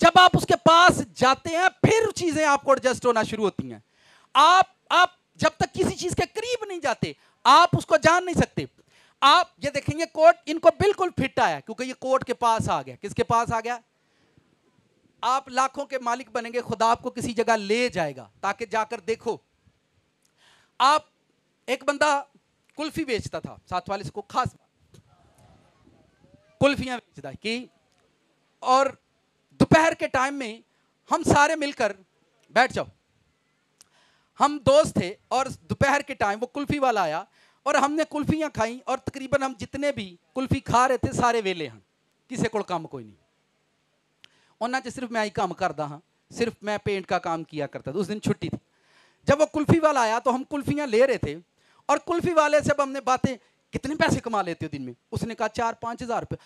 जब आप उसके पास जाते हैं फिर चीजें आपको एडजस्ट होना शुरू होती हैं। आप जब तक किसी चीज के करीब नहीं जाते आप उसको जान नहीं सकते। आप ये देखेंगे कोर्ट इनको बिल्कुल फिट आया क्योंकि ये कोर्ट के पास आ गया। किसके पास आ गया? आप लाखों के मालिक बनेंगे, खुदा आपको किसी जगह ले जाएगा ताकि जाकर देखो। आप एक बंदा कुल्फी बेचता था, साथ वाले को खास कुल्फियां बेचता कि, और दोपहर के टाइम में हम सारे मिलकर बैठ जाओ, हम दोस्त थे और दोपहर के टाइम वो कुल्फी वाला आया और हमने कुल्फियां खाई और तकरीबन हम जितने भी कुल्फी खा रहे थे सारे वेले हैं, किसी को काम कोई नहीं। उन्होंने सिर्फ मैं ही काम करता हाँ, सिर्फ मैं पेंट का काम किया करता था। उस दिन छुट्टी थी। जब वो कुल्फी वाला आया तो हम कुल्फियां ले रहे थे और कुल्फी वाले से हमने बातें, कितने पैसे कमा लेते हो दिन में? उसने कहा 4-5 हज़ार रुपये।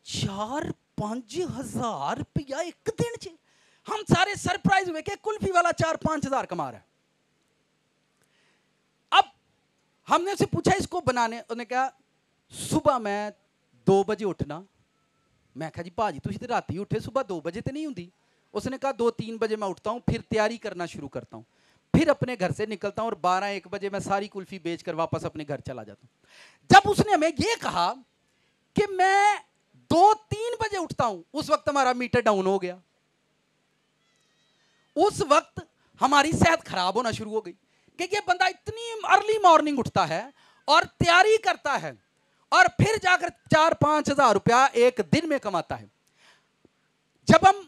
4-5 हज़ार रुपया एक दिन से? हम सारे सरप्राइज हुए कि कुल्फी वाला 4-5 हज़ार कमा रहा है। अब हमने उसे पूछा इसको बनाने, उसने कहा सुबह मैं 2 बजे उठना। मैं कहा जी भाजी तुम तो रात ही उठे, सुबह 2 बजे तो नहीं होती। उसने कहा 2-3 बजे मैं उठता हूँ, फिर तैयारी करना शुरू करता हूँ, फिर अपने घर से निकलता हूँ और 12-1 बजे मैं सारी कुल्फी बेचकर वापस अपने घर चला जाता हूँ। जब उसने हमें यह कहा कि मैं 2-3 बजे उठता हूं, उस वक्त हमारा मीटर डाउन हो गया। उस वक्त हमारी सेहत खराब होना शुरू हो गई कि ये बंदा इतनी अर्ली मॉर्निंग उठता है और तैयारी करता है और फिर जाकर 4-5 हज़ार रुपया एक दिन में कमाता है। जब हम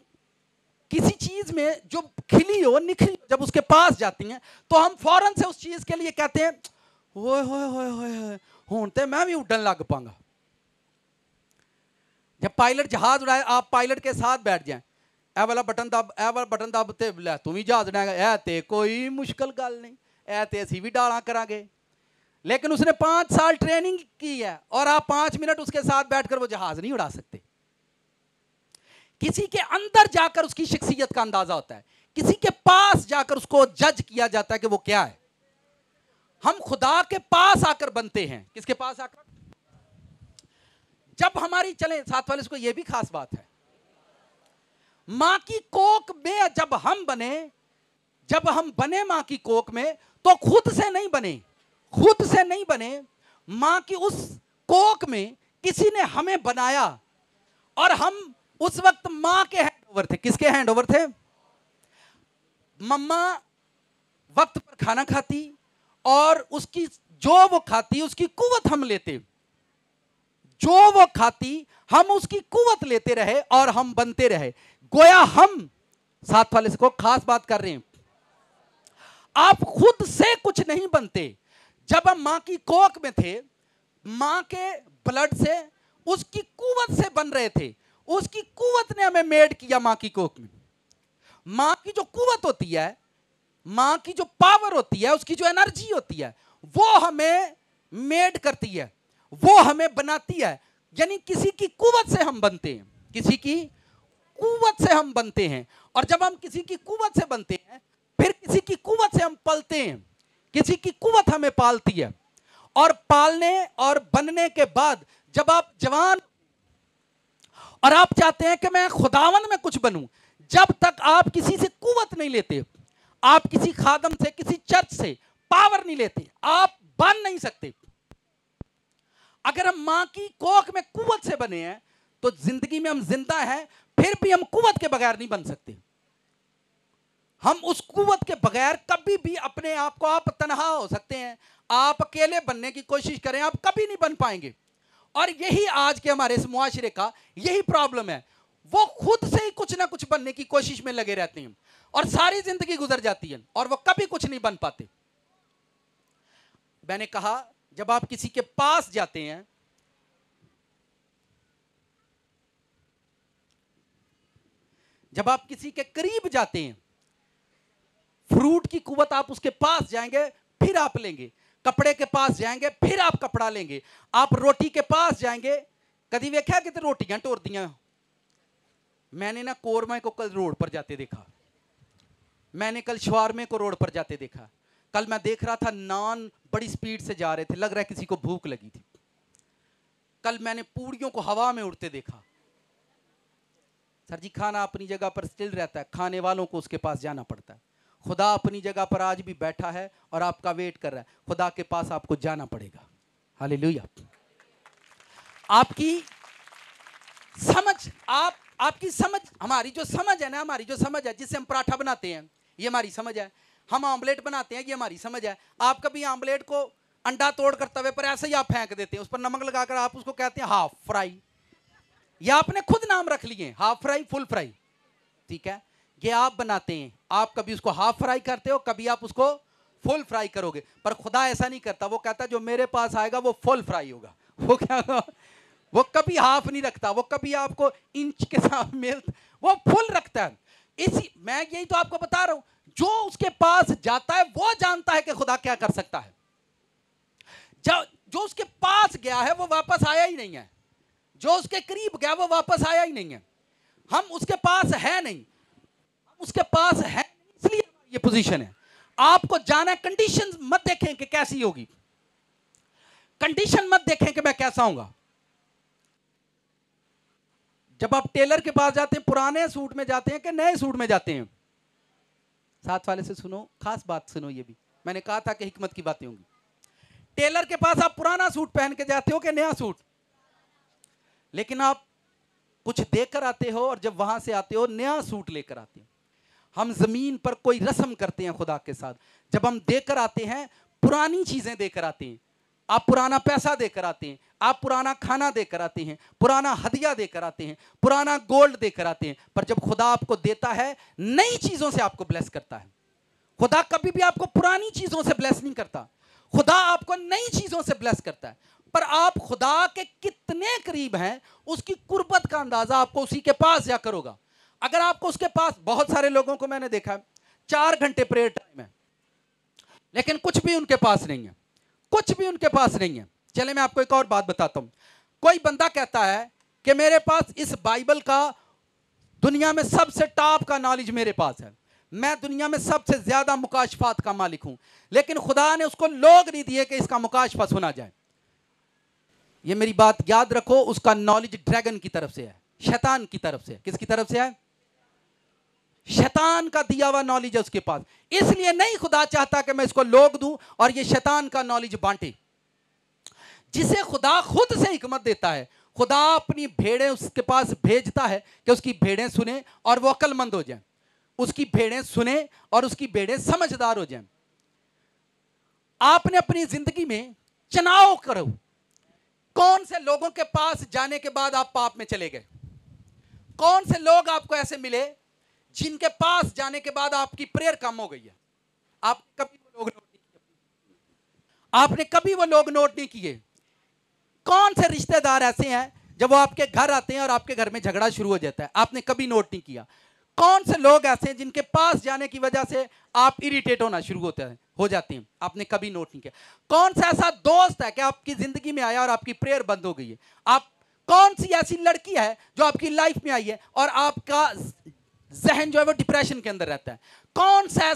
किसी चीज में जो खिली हो निखरी जब उसके पास जाती हैं तो हम फौरन से उस चीज के लिए कहते हैं ओए होए होए होए हुण ते मैं भी उड़न लग पाऊंगा। जब पायलट जहाज उड़ाए आप पायलट के साथ बैठ जाएं, ए वाला बटन दब ते लै तू भी जहाज उड़ाएगा, ए ते कोई मुश्किल गल नहीं, ए ते असीं भी डाला करांगे। लेकिन उसने 5 साल ट्रेनिंग की है और आप 5 मिनट उसके साथ बैठकर वो जहाज नहीं उड़ा सकते। किसी के अंदर जाकर उसकी शख्सियत का अंदाजा होता है, किसी के पास जाकर उसको जज किया जाता है कि वो क्या है। हम खुदा के पास आकर बनते हैं। किसके पास आकर? जब हमारी चले साथ वाले को यह भी खास बात है, मां की कोख में जब हम बने मां की कोख में तो खुद से नहीं बने, मां की उस कोख में किसी ने हमें बनाया और हम उस वक्त मां के हैंडओवर थे। किसके हैंडओवर थे? मम्मा वक्त पर खाना खाती और उसकी जो वो खाती उसकी कुव्वत हम लेते, जो वो खाती हम उसकी कुव्वत लेते रहे और हम बनते रहे। गोया हम साथ वाले को खास बात कर रहे हैं, आप खुद से कुछ नहीं बनते। जब हम मां की कोख में थे, मां के ब्लड से उसकी कुव्वत से बन रहे थे, उसकी कुव्वत ने हमें मेड किया। मां की कोख में मां की जो कुव्वत होती है, मां की जो पावर होती है, उसकी जो एनर्जी होती है, वो हमें मेड करती है, वो हमें बनाती है। यानी किसी की कुव्वत से हम बनते हैं, किसी की कुव्वत से हम बनते हैं। और जब हम किसी की कुव्वत से बनते हैं फिर किसी की कुव्वत से हम पलते हैं, किसी की कुव्वत हमें पालती है। और पालने और बनने के बाद जब आप जवान और आप चाहते हैं कि मैं खुदावन में कुछ बनूं, जब तक आप किसी से कुव्वत नहीं लेते, आप किसी खादम से किसी चर्च से पावर नहीं लेते, आप बन नहीं सकते। अगर हम मां की कोख में कुव्वत से बने हैं तो जिंदगी में हम जिंदा हैं, फिर भी हम कुव्वत के बगैर नहीं बन सकते। हम उस कुव्वत के बगैर कभी भी अपने आप को, आप तन्हा हो सकते हैं, आप अकेले बनने की कोशिश करें, आप कभी नहीं बन पाएंगे। और यही आज के हमारे इस मुआशरे का यही प्रॉब्लम है, वो खुद से ही कुछ ना कुछ बनने की कोशिश में लगे रहते हैं और सारी जिंदगी गुजर जाती है और वो कभी कुछ नहीं बन पाते। मैंने कहा जब आप किसी के पास जाते हैं, जब आप किसी के करीब जाते हैं, फ्रूट की कुव्वत आप उसके पास जाएंगे फिर आप लेंगे, कपड़े के पास जाएंगे फिर आप कपड़ा लेंगे, आप रोटी के पास जाएंगे। कभी देखा कि रोटियां टोर दियां? मैंने ना कोरमा को कल रोड पर जाते देखा, मैंने कल शवारमे को रोड पर जाते देखा, कल मैं देख रहा था नान बड़ी स्पीड से जा रहे थे, लग रहा है किसी को भूख लगी थी। कल मैंने पूड़ियों को हवा में उड़ते देखा। सर जी, खाना अपनी जगह पर स्टिल रहता है, खाने वालों को उसके पास जाना पड़ता है। खुदा अपनी जगह पर आज भी बैठा है और आपका वेट कर रहा है, खुदा के पास आपको जाना पड़ेगा। हालेलुया। आपकी समझ, आपकी समझ, हमारी जो समझ है ना, हमारी जो समझ है जिससे हम पराठा बनाते हैं, ये हमारी समझ है। हम आमलेट बनाते हैं, ये हमारी समझ है। आप कभी आमलेट को अंडा तोड़कर तवे पर ऐसे ही आप फेंक देते हैं, उस पर नमक लगाकर आप उसको कहते हैं हाफ फ्राई, या आपने खुद नाम रख लिए हाफ फ्राई, फुल फ्राई, ठीक है। ये आप बनाते हैं, आप कभी उसको हाफ फ्राई करते हो, कभी आप उसको फुल फ्राई करोगे, पर खुदा ऐसा नहीं करता। वो कहता है जो मेरे पास आएगा वो फुल फ्राई होगा। वो क्या, वो कभी हाफ नहीं रखता, वो कभी आपको इंच के साथ मेल, वो फुल रखता है। इसी मैं यही तो आपको बता रहा हूं, जो उसके पास जाता है वो जानता है कि खुदा क्या कर सकता है। जो उसके पास गया है वो वापस आया ही नहीं है, जो उसके करीब गया वो वापस आया ही नहीं है। हम उसके पास है नहीं, हम उसके पास है इसलिए ये पोजीशन है। आपको जाना, कंडीशन मत देखें कि कैसी होगी, कंडीशन मत देखें कि मैं कैसा हूंगा। जब आप टेलर के पास जाते हैं, पुराने सूट में जाते हैं कि नए सूट में जाते हैं? साथ वाले से सुनो, खास बात सुनो, ये भी मैंने कहा था कि हिकमत की बातें होंगी। टेलर के पास आप पुराना सूट पहन के जाते हो कि नया सूट? लेकिन आप कुछ देकर आते हो और जब वहां से आते हो नया सूट लेकर आते हो। हम जमीन पर कोई रस्म करते हैं खुदा के साथ, जब हम देकर आते हैं पुरानी चीजें देकर आते हैं। आप पुराना पैसा देकर आते हैं, आप पुराना खाना देकर आते हैं, पुराना हदिया देकर आते हैं, पुराना गोल्ड देकर आते हैं। पर जब खुदा आपको देता है, नई चीजों से आपको ब्लेस करता है। खुदा कभी भी आपको पुरानी चीजों से ब्लेस नहीं करता, खुदा आपको नई चीजों से ब्लेस करता है। पर आप खुदा के कितने करीब हैं, उसकी कुर्बत का अंदाजा आपको उसी के पास जाकर होगा। अगर आपको उसके पास, बहुत सारे लोगों को मैंने देखा 4 घंटे प्रेयर टाइम है, लेकिन कुछ भी उनके पास नहीं है, कुछ भी उनके पास नहीं है। चले मैं आपको एक और बात बताता हूं। कोई बंदा कहता है कि मेरे पास इस बाइबल का दुनिया में सबसे टॉप का नॉलेज मेरे पास है, मैं दुनिया में सबसे ज्यादा मुकाशफात का मालिक हूं, लेकिन खुदा ने उसको लोग नहीं दिए कि इसका मुकाशफा सुना जाए। ये मेरी बात याद रखो, उसका नॉलेज ड्रैगन की तरफ से है, शैतान की तरफ से है। किसकी तरफ से है? शैतान का दिया हुआ नॉलेज है उसके पास। इसलिए नहीं खुदा चाहता कि मैं इसको लोग दूं और ये शैतान का नॉलेज बांटे। जिसे खुदा खुद से हिकमत देता है, खुदा अपनी भेड़ें उसके पास भेजता है कि उसकी भेड़ें सुने और वो अक्लमंद हो जाएं, उसकी भेड़ें सुने और उसकी भेड़ें समझदार हो जाएं। आपने अपनी जिंदगी में चुनाव करो, कौन से लोगों के पास जाने के बाद आप पाप में चले गए, कौन से लोग आपको ऐसे मिले जिनके पास जाने के बाद आपकी प्रेयर कम हो गई है। आप कभी वो लोग नोट नहीं किए, आपने कभी वो लोग नोट नहीं किए। कौन से रिश्तेदार ऐसे हैं जब वो आपके घर आते हैं और आपके घर में झगड़ा शुरू हो जाता है, आपने कभी नोट नहीं किया। कौन से लोग ऐसे हैं जिनके पास जाने की वजह से आप इरिटेट होना शुरू हो जाते हैं, आपने कभी नोट नहीं किया। कौन सा ऐसा दोस्त है कि आपकी जिंदगी में आया और आपकी प्रेयर बंद हो गई है। आप, कौन सी ऐसी लड़की है जो आपकी लाइफ में आई है और आपका जहन जो है वो डिप्रेशन के अंदर रहता है। कौन सा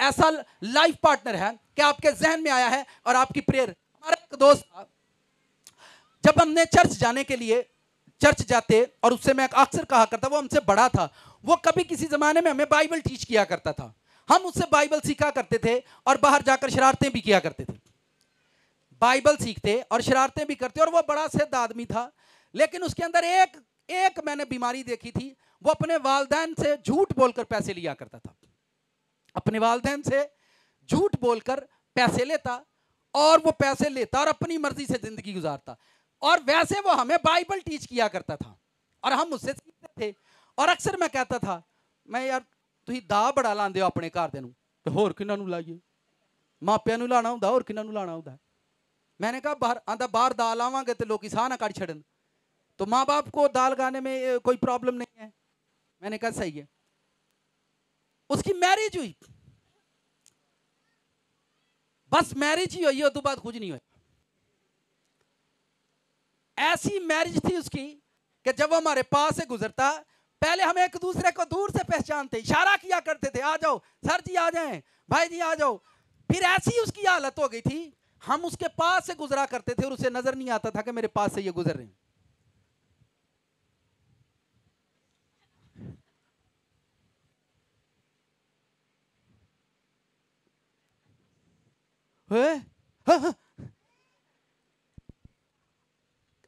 ऐसा लाइफ पार्टनर है कि आपके जहन में आया है और आपकी प्रेयर। हमारा एक दोस्त था, जब हमने चर्च जाने के लिए चर्च जाते, और उससे मैं अक्सर कहा करता, वो हमसे बड़ा था, वो कभी किसी जमाने में हमें बाइबल टीच किया करता था, हम उससे बाइबल सीखा करते थे और बाहर जाकर शरारतें भी किया करते थे। बाइबल सीखते और शरारतें भी करते, और वो बड़ा सिद्ध आदमी था, लेकिन उसके अंदर एक मैंने बीमारी देखी थी। वो अपने वालिदैन से झूठ बोलकर पैसे लिया करता था, अपने वालिदैन से झूठ बोलकर पैसे लेता, और वो पैसे लेता और अपनी मर्जी से जिंदगी गुजारता। और वैसे वो हमें बाइबल टीच किया करता था और हम उससे सीखते थे। और अक्सर मैं कहता था, मैं यार तुही दा बड़ा लांदे हो अपने घर दे नूं, ते होर किन्हां नूं लाइए, मापियां नूं लाना हुंदा, होर किन्हां नूं लाना हुंदा। मैंने कहा बाहर आंदा, बाहर दा लावांगे तो लोग साह ना कट छड़न, तो माँ बाप को दाल गाने में कोई प्रॉब्लम नहीं है। मैंने कहा सही है। उसकी मैरिज हुई, बस मैरिज ही हुई, तो बाद कुछ नहीं हुआ। ऐसी मैरिज थी उसकी कि जब वो हमारे पास से गुजरता, पहले हम एक दूसरे को दूर से पहचानते, इशारा किया करते थे, आ जाओ सर जी आ जाएं, भाई जी आ जाओ। फिर ऐसी उसकी हालत हो गई थी, हम उसके पास से गुजरा करते थे और उसे नजर नहीं आता था कि मेरे पास से ये गुजर रहे हैं।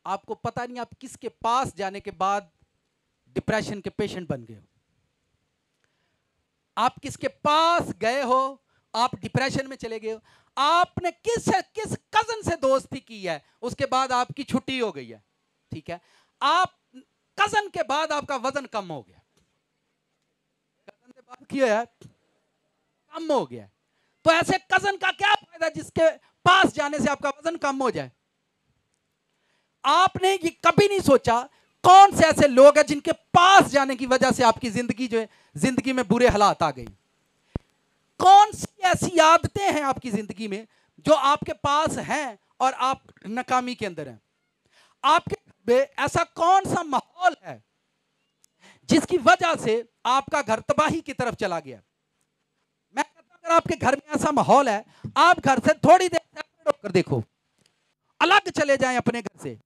आपको पता नहीं आप किसके पास जाने के बाद डिप्रेशन के पेशेंट बन गए हो। आप किसके पास गए हो, आप डिप्रेशन में चले गए हो। आपने किस कजन से दोस्ती की है, उसके बाद आपकी छुट्टी हो गई है, ठीक है। आप कजन के बाद आपका वजन कम हो गया, कजन के बाद किया है कम हो गया। तो ऐसे कजन का क्या फायदा जिसके पास जाने से आपका वजन कम हो जाए। आपने ये कभी नहीं सोचा कौन से ऐसे लोग हैं जिनके पास जाने की वजह से आपकी जिंदगी जो है, जिंदगी में बुरे हालात आ गए। कौन सी ऐसी आदतें हैं आपकी जिंदगी में जो आपके पास हैं और आप नाकामी के अंदर हैं। आपके ऐसा कौन सा माहौल है जिसकी वजह से आपका घर तबाही की तरफ चला गया। मैं कहता हूं अगर आपके घर में ऐसा माहौल है, आप घर से थोड़ी देर सेपरेट होकर देखो, अलग चले जाएं अपने घर से,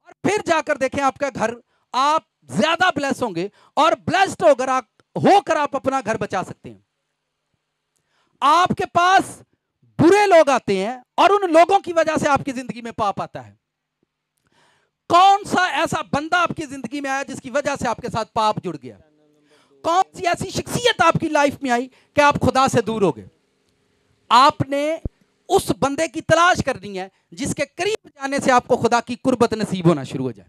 और फिर जाकर देखें आपका घर, आप ज्यादा ब्लेस होंगे और ब्लेस्ड होकर आप अपना घर बचा सकते हैं। आपके पास बुरे लोग आते हैं और उन लोगों की वजह से आपकी जिंदगी में पाप आता है। कौन सा ऐसा बंदा आपकी जिंदगी में आया जिसकी वजह से आपके साथ पाप जुड़ गया। कौन सी ऐसी शख्सियत आपकी लाइफ में आई कि आप खुदा से दूर हो गए। आपने उस बंदे की तलाश करनी है जिसके करीब जाने से आपको खुदा की कुर्बत नसीब होना शुरू हो जाए।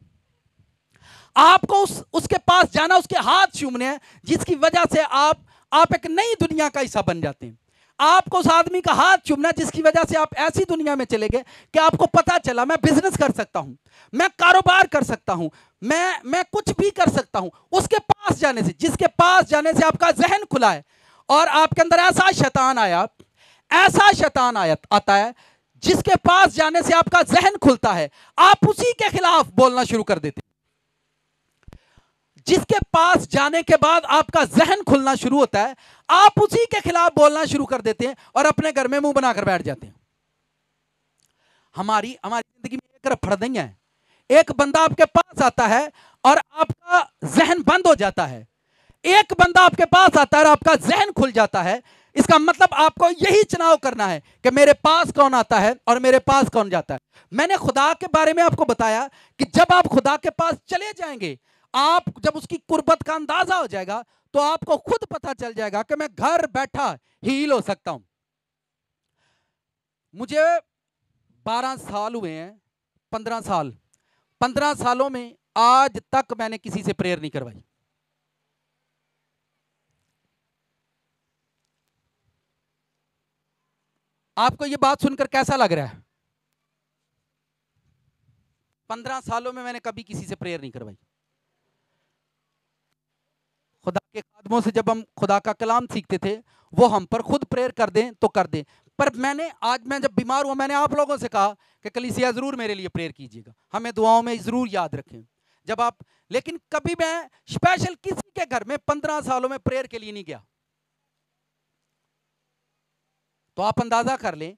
आपको उसके पास जाना, उसके हाथ चूमने हैं जिसकी वजह से आप एक नई दुनिया का हिस्सा बन जाते हैं। आपको उस आदमी का हाथ चूमना जिसकी वजह से आप ऐसी दुनिया में चले गए कि आपको पता चला मैं बिजनेस कर सकता हूं, मैं कारोबार कर सकता हूं, मैं कुछ भी कर सकता हूं। उसके पास जाने से, जिसके पास जाने से आपका जहन खुला है और आपके अंदर ऐसा शैतान आता है जिसके पास जाने से आपका जहन खुलता है, आप उसी के खिलाफ बोलना शुरू कर देते हैं। जिसके पास जाने के बाद आपका जहन खुलना शुरू होता है, आप उसी के खिलाफ बोलना शुरू कर देते हैं और अपने घर में मुंह बनाकर बैठ जाते हैं। हमारी जिंदगी में एक रफड़दइयां है। एक बंदा आपके पास आता है और आपका जहन बंद हो जाता है, एक बंदा आपके पास आता है और आपका जहन खुल जाता है। इसका मतलब आपको यही चुनाव करना है कि मेरे पास कौन आता है और मेरे पास कौन जाता है। मैंने खुदा के बारे में आपको बताया कि जब आप खुदा के पास चले जाएंगे, आप जब उसकी कुर्बत का अंदाजा हो जाएगा तो आपको खुद पता चल जाएगा कि मैं घर बैठा हील हो सकता हूं। मुझे 12 साल हुए हैं, 15 सालों में आज तक मैंने किसी से प्रेयर नहीं करवाई। आपको यह बात सुनकर कैसा लग रहा है? 15 सालों में मैंने कभी किसी से प्रेयर नहीं करवाई। खुदा के खादमों से जब हम खुदा का कलाम सीखते थे, वो हम पर खुद प्रेयर कर दें तो कर दें। पर मैं जब बीमार हुआ, मैंने आप लोगों से कहा कि कलीसिया जरूर मेरे लिए प्रेयर कीजिएगा, हमें दुआओं में जरूर याद रखें। लेकिन कभी मैं स्पेशल किसी के घर में 15 सालों में प्रेयर के लिए नहीं गया। तो आप अंदाजा कर लें,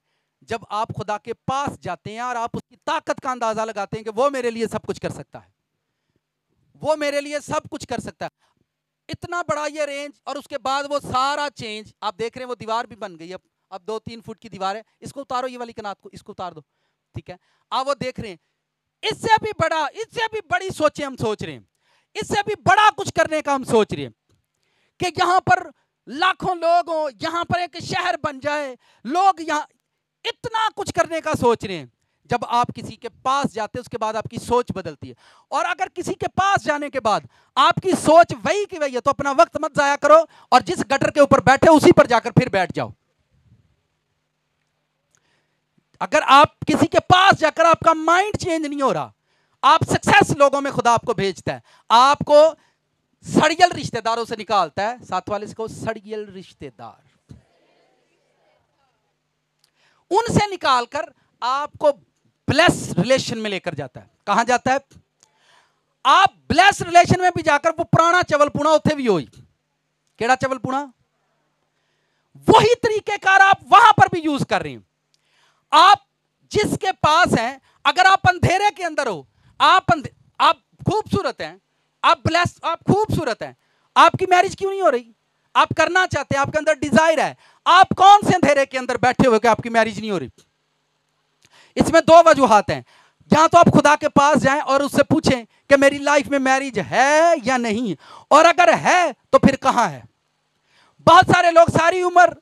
जब आप खुदा के पास जाते हैं और आप उसकी ताकत का अंदाजा लगाते हैं कि वो मेरे लिए सब कुछ कर सकता है, वो मेरे लिए सब कुछ कर सकता है, इतना बड़ा ये रेंज, और उसके बाद वो सारा चेंज आप देख रहे हैं। वो दीवार भी बन गई, अब 2-3 फुट की दीवार है। इसको उतारो, ये वाली कनात को इसको उतार दो, ठीक है, आप वो देख रहे हैं, इससे भी बड़ा, इससे भी बड़ी सोचें हम सोच रहे हैं, इससे भी बड़ा कुछ करने का हम सोच रहे हैं कि यहां पर लाखों लोग हो, यहां पर एक शहर बन जाए, लोग यहां इतना कुछ करने का सोच रहे हैं। जब आप किसी के पास जाते हैं उसके बाद आपकी सोच बदलती है। और अगर किसी के पास जाने के बाद आपकी सोच वही की वही है तो अपना वक्त मत जाया करो और जिस गटर के ऊपर बैठे उसी पर जाकर फिर बैठ जाओ। अगर आप किसी के पास जाकर आपका माइंड चेंज नहीं हो रहा, आप सक्सेस लोगों में खुदा आपको भेजता है, आपको सड़ियल रिश्तेदारों से निकालता है। साथ वाले को सड़ियल रिश्तेदार, उनसे निकालकर आपको ब्लेस रिलेशन में लेकर जाता है। कहां जाता है? आप ब्लेस रिलेशन में भी जाकर वो पुराना चवलपुणा उथे भी होई, केड़ा चवलपुणा, वही तरीकेकार आप वहां पर भी यूज कर रहे हैं। आप जिसके पास हैं, अगर आप अंधेरे के अंदर हो, आप खूबसूरत हैं, आप ब्लेस, आप खूबसूरत हैं, आपकी मैरिज क्यों नहीं हो रही? आप करना चाहते हैं, आपके अंदर डिजायर है, आप कौन से अंधेरे के अंदर बैठे हुए कि आपकी मैरिज नहीं हो रही? इसमें दो वजूहात हैं। या तो आप खुदा के पास जाएं और उससे पूछें कि मेरी लाइफ में मैरिज है या नहीं, और अगर है तो फिर कहां है। बहुत सारे लोग सारी उम्र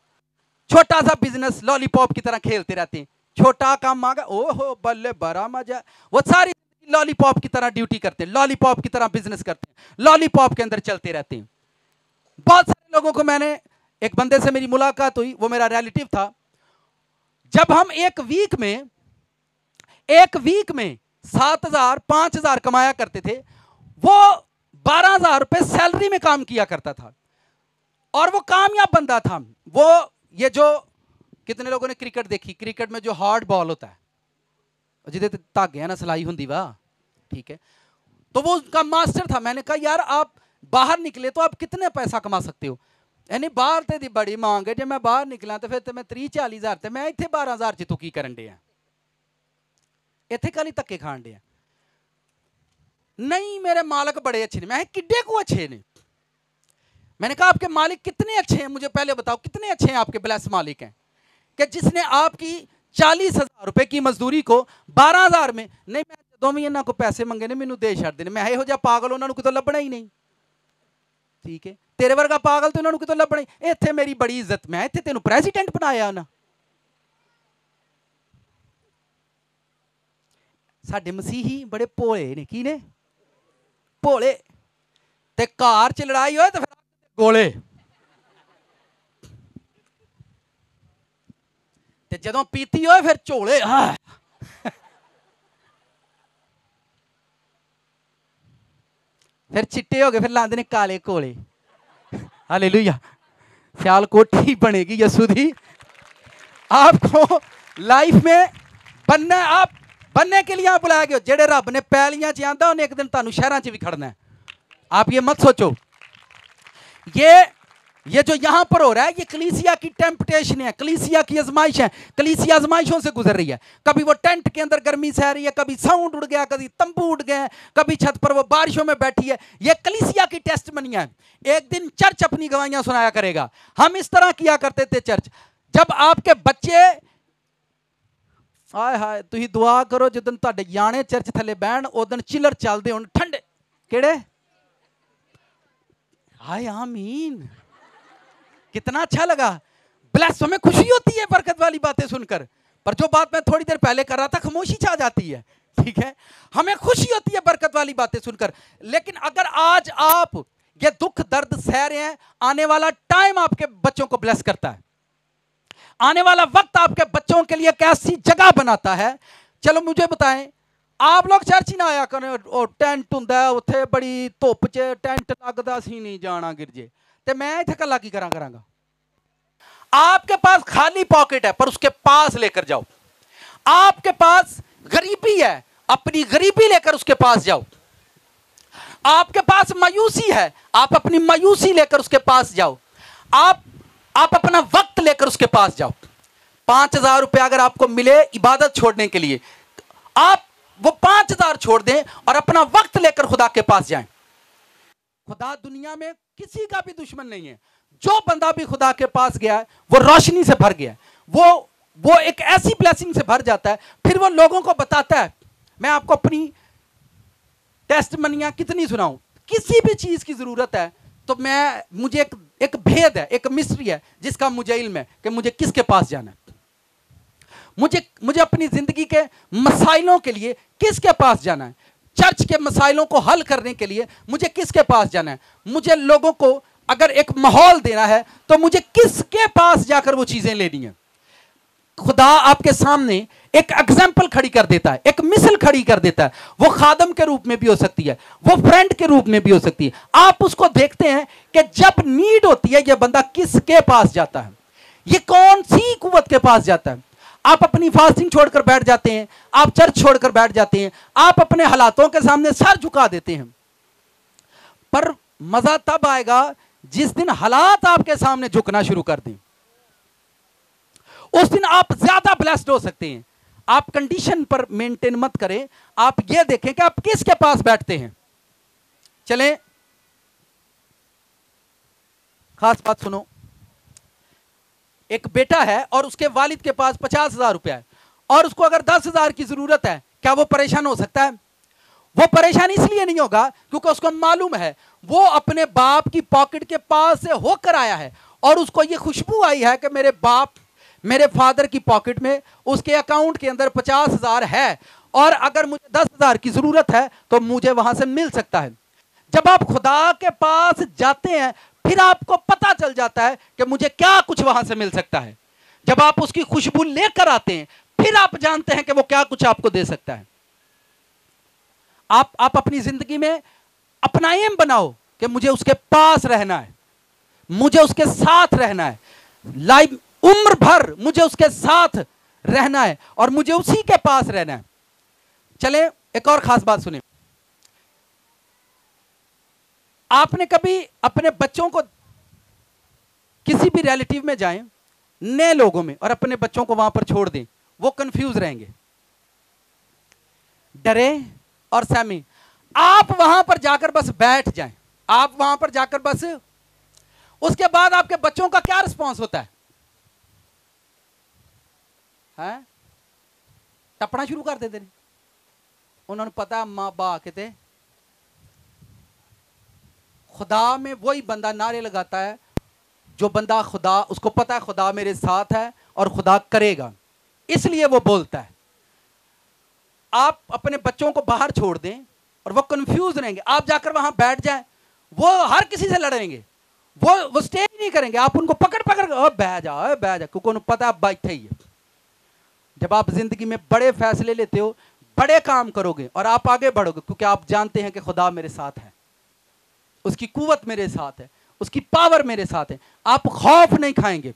छोटा सा बिजनेस लॉलीपॉप की तरह खेलते रहते हैं, छोटा काम मांगा, ओहो बल्ले बड़ा मजा, वो सारी लॉलीपॉप की तरह ड्यूटी करते हैं, लॉलीपॉप की तरह बिजनेस करते हैं, लॉलीपॉप के अंदर चलते रहते हैं। बहुत सारे लोगों को, मैंने एक बंदे से मेरी मुलाकात हुई, वो मेरा रिलेटिव था। जब हम एक वीक में 7,000 5,000 कमाया करते थे, वो 12,000 रुपए सैलरी में काम किया करता था और वो कामयाब बंदा था। वो ये जो कितने लोगों ने क्रिकेट देखी, क्रिकेट में जो हार्ड बॉल होता है जिदे धागे ना सिलाई होंगी वाह, ठीक है, तो वो उसका मास्टर था। मैंने कहा यार आप बाहर निकले तो आप कितने पैसा कमा सकते हो? यानी बाहर ते दी बड़ी मांग है, जब मैं बाहर निकला तो फिर तो मैं 30-40 हज़ार ते मैं इतने 12,000 च तू की करन डे हैं, इतने काली धक्के खान डे हैं। नहीं मेरे मालिक बड़े अच्छे ने। मैं किड्डे को अच्छे ने? मैंने कहा आपके मालिक कितने अच्छे हैं, मुझे पहले बताओ कितने अच्छे हैं आपके ब्लेस मालिक हैं कि जिसने आपकी 40,000 रुपए की मजदूरी को 12,000 में, नहीं मैं जो भी इन्हों को पैसे मंगे ने मैनू दे छड़ देने, मैं यहो जिहा पागल उन्होंने कितों लभना ही नहीं, ठीक है, तेरे वर्गा पागल तो उन्होंने कितों लभना ही। इत्थे मेरी बड़ी इज्जत, मैं इत्थे तेनू प्रेसिडेंट बनाया ना। साडे मसीही बड़े भोले ने, की ने भोले, ते घर च लड़ाई होए तो फिर गोले, ते जदों पीती होए फिर झोले। फिर चिट्टे हो गए, फिर लांदे ने काले कोले। हालेलुया, ख्याल कोठी बनेगी यसू दी। आपको लाइफ में बनना, आप बनने के लिए आप बुलाया गए हो। जेड़े रब ने पैलियां च आंदा उन्हें एक दिन तुहानू शहरां च भी खड़ना है। आप ये मत सोचो ये जो यहां पर हो रहा है ये कलीसिया की टेम्पटेशन है, कलीसिया की आजमाइश है। कलीसिया आजमाइशों से गुजर रही है। कभी वो टेंट के अंदर गर्मी सह रही है, कभी साउंड उड़ गया, कभी तंबू उड़ गए, कभी छत पर वो बारिशों में बैठी है। ये कलीसिया की टेस्टमनी है। एक दिन चर्च अपनी गवाहियां सुनाया करेगा। हम इस तरह किया करते थे चर्च। जब आपके बच्चे, हाय हाय तुम दुआ करो जिदन तुहाडे याने चर्च थले बहन उदन चिलर चलते हो ठंडे, केड़े हाय आमीन, कितना अच्छा लगा। ब्लेस, हमें खुशी होती है बरकत वाली बातें सुनकर, पर जो बात मैं थोड़ी देर पहले कर रहा था खामोशी छा जाती है, ठीक है। हमें खुशी होती है बरकत वाली बातें सुनकर, लेकिन अगर आज आप ये दुख दर्द सह रहे हैं, आने वाला टाइम आपके बच्चों को ब्लेस करता है। आने वाला वक्त आपके बच्चों के लिए कैसी जगह बनाता है। चलो मुझे बताएं, आप लोग चर्च ही ना आया करें, और टेंट हुंदा है उत्थे बड़ी धुप च टेंट लगदा सी नहीं जाना गिरजे, ते मैं इत्थे कल्ला की करांगा। आपके पास खाली पॉकेट है पर उसके पास लेकर जाओ। आपके पास गरीबी है, अपनी गरीबी लेकर उसके पास जाओ। आपके पास मायूसी है, आप अपनी मायूसी लेकर उसके पास जाओ। आप अपना वक्त लेकर उसके पास जाओ। 5,000 रुपए अगर आपको मिले इबादत छोड़ने के लिए, आप वो 5,000 छोड़ दें और अपना वक्त लेकर खुदा के पास जाएं। खुदा दुनिया में किसी का भी दुश्मन नहीं है। जो बंदा भी खुदा के पास गया है वो रोशनी से भर गया है, वो वो एक ऐसी ब्लेसिंग से भर जाता है, फिर वो लोगों को बताता है। मैं आपको अपनी टेस्टमनियां कितनी सुनाऊं, किसी भी चीज की जरूरत है तो मुझे एक भेद है, एक मिस्ट्री है जिसका मुझे इल्म है कि मुझे किसके पास जाना है। मुझे अपनी जिंदगी के मसाइलों के लिए किसके पास जाना है, चर्च के मसाइलों को हल करने के लिए मुझे किसके पास जाना है, मुझे लोगों को अगर एक माहौल देना है तो मुझे किसके पास जाकर वो चीजें लेनी है। खुदा आपके सामने एक एग्जाम्पल खड़ी कर देता है, एक मिसल खड़ी कर देता है। वो खादम के रूप में भी हो सकती है, वो फ्रेंड के रूप में भी हो सकती है। आप उसको देखते हैं कि जब नीड होती है, ये बंदा किसके पास जाता है, ये कौन सी कुव्वत के पास जाता है। आप अपनी फास्टिंग छोड़कर बैठ जाते हैं, आप चर्च छोड़कर बैठ जाते हैं, आप अपने हालातों के सामने सर झुका देते हैं। पर मजा तब आएगा जिस दिन हालात आपके सामने झुकना शुरू कर दें, उस दिन आप ज्यादा ब्लेस्ड हो सकते हैं। आप कंडीशन पर मेंटेन मत करें, आप ये देखें कि आप किसके पास बैठते हैं। चलें, खास बात सुनो। एक बेटा है और उसके वालिद के पास 50,000 रुपया है और उसको अगर 10,000 की जरूरत है, क्या वो परेशान हो सकता है? वो परेशान इसलिए नहीं होगा क्योंकि उसको मालूम है वो अपने बाप की पॉकेट के पास से होकर आया है और उसको ये खुशबू आई है कि मेरे बाप, मेरे फादर की पॉकेट में, उसके अकाउंट के अंदर 50,000 है और अगर मुझे 10,000 की जरूरत है तो मुझे वहां से मिल सकता है। जब आप खुदा के पास जाते हैं फिर आपको पता चल जाता है कि मुझे क्या कुछ वहां से मिल सकता है। जब आप उसकी खुशबू लेकर आते हैं फिर आप जानते हैं कि वो क्या कुछ आपको दे सकता है। आप अपनी जिंदगी में अपना एम बनाओ कि मुझे उसके पास रहना है, मुझे उसके साथ रहना है, लाइफ उम्र भर मुझे उसके साथ रहना है और मुझे उसी के पास रहना है। चले एक और खास बात सुनिए। आपने कभी अपने बच्चों को किसी भी रिलेटिव में जाएं नए लोगों में और अपने बच्चों को वहां पर छोड़ दें, वो कंफ्यूज रहेंगे, डरे और सहमे। आप वहां पर जाकर बस बैठ जाएं, आप वहां पर जाकर बस, उसके बाद आपके बच्चों का क्या रिस्पॉन्स होता है? टपना शुरू कर देते हैं। उन्होंने पता मां बा के खुदा में वही बंदा नारे लगाता है जो बंदा खुदा, उसको पता है खुदा मेरे साथ है और खुदा करेगा, इसलिए वो बोलता है। आप अपने बच्चों को बाहर छोड़ दें और वो कंफ्यूज रहेंगे। आप जाकर वहां बैठ जाएं, वो हर किसी से लड़ेंगे, वो स्टे ही नहीं करेंगे। आप उनको पकड़ बह जा क्योंकि उन्हें पता है बैठे ही है। जब आप जिंदगी में बड़े फैसले लेते हो, बड़े काम करोगे और आप आगे बढ़ोगे क्योंकि आप जानते हैं कि खुदा मेरे साथ है, उसकी कुव्वत मेरे साथ है, उसकी पावर मेरे साथ है। आप खौफ नहीं खाएंगे,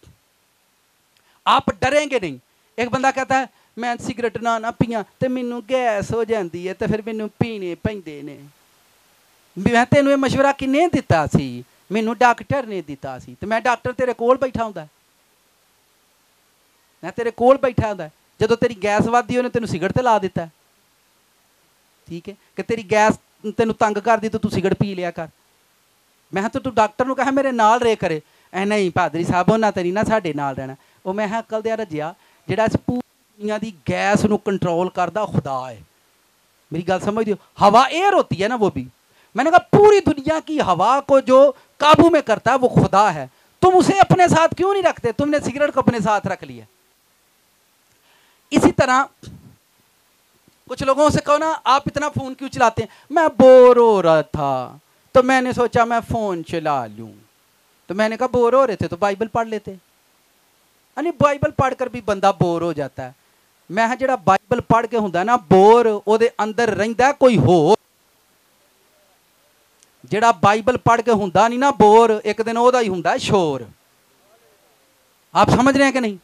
आप डरेंगे नहीं। एक बंदा कहता है मैं सिगरेट ना पिया तो मैनू गैस हो जाती है तो फिर मैनू पीने पैंदे ने। मैं तेनू ये मशवरा किने दिता सी? मैनू डॉक्टर ने दिता सी। तो मैं डॉक्टर तेरे कोल बैठा हुंदा, मैं तेरे कोल बैठा हुंदा जो तेरी गैस वधदी उन्हें तेनू सिगरेट ते ला दिता। ठीक है कि तेरी गैस तेनू तंग कर दी तो तू सिगरेट पी लिया कर। मैं तो तू डॉक्टर नू कहा मेरे नाल रह करे। ऐ नहीं पादरी साहब उन्हां ते नहीं ना साडे नाल रहना। वो मैं अकल दिया रजिया जिहड़ा इस पूरी दुनिया दी गैस नू कंट्रोल करदा खुदा है। मेरी गल समझ दियो, हवा एयर होती है ना, वो भी मैंने कहा पूरी दुनिया की हवा को जो काबू में करता है वो खुदा है। तुम उसे अपने साथ क्यों नहीं रखते? तुमने सिगरेट को अपने साथ रख लिया। इसी तरह कुछ लोगों से कहो ना आप इतना फोन क्यों चलाते हैं? मैं बोर हो रहा था तो मैंने सोचा मैं फोन चला लूं। तो मैंने कहा बोर हो रहे थे तो बाइबल पढ़ लेते। अरे बाइबल पढ़कर भी बंदा बोर हो जाता है। मैं जेड़ा बाइबल पढ़ के हुंदा ना बोर, ओदे अंदर रहिंदा कोई होर। जेड़ा बाइबल पढ़ के हुंदा नहीं ना बोर, एक दिन ओदा ही हुंदा शोर। आप समझ रहे हैं कि नहीं?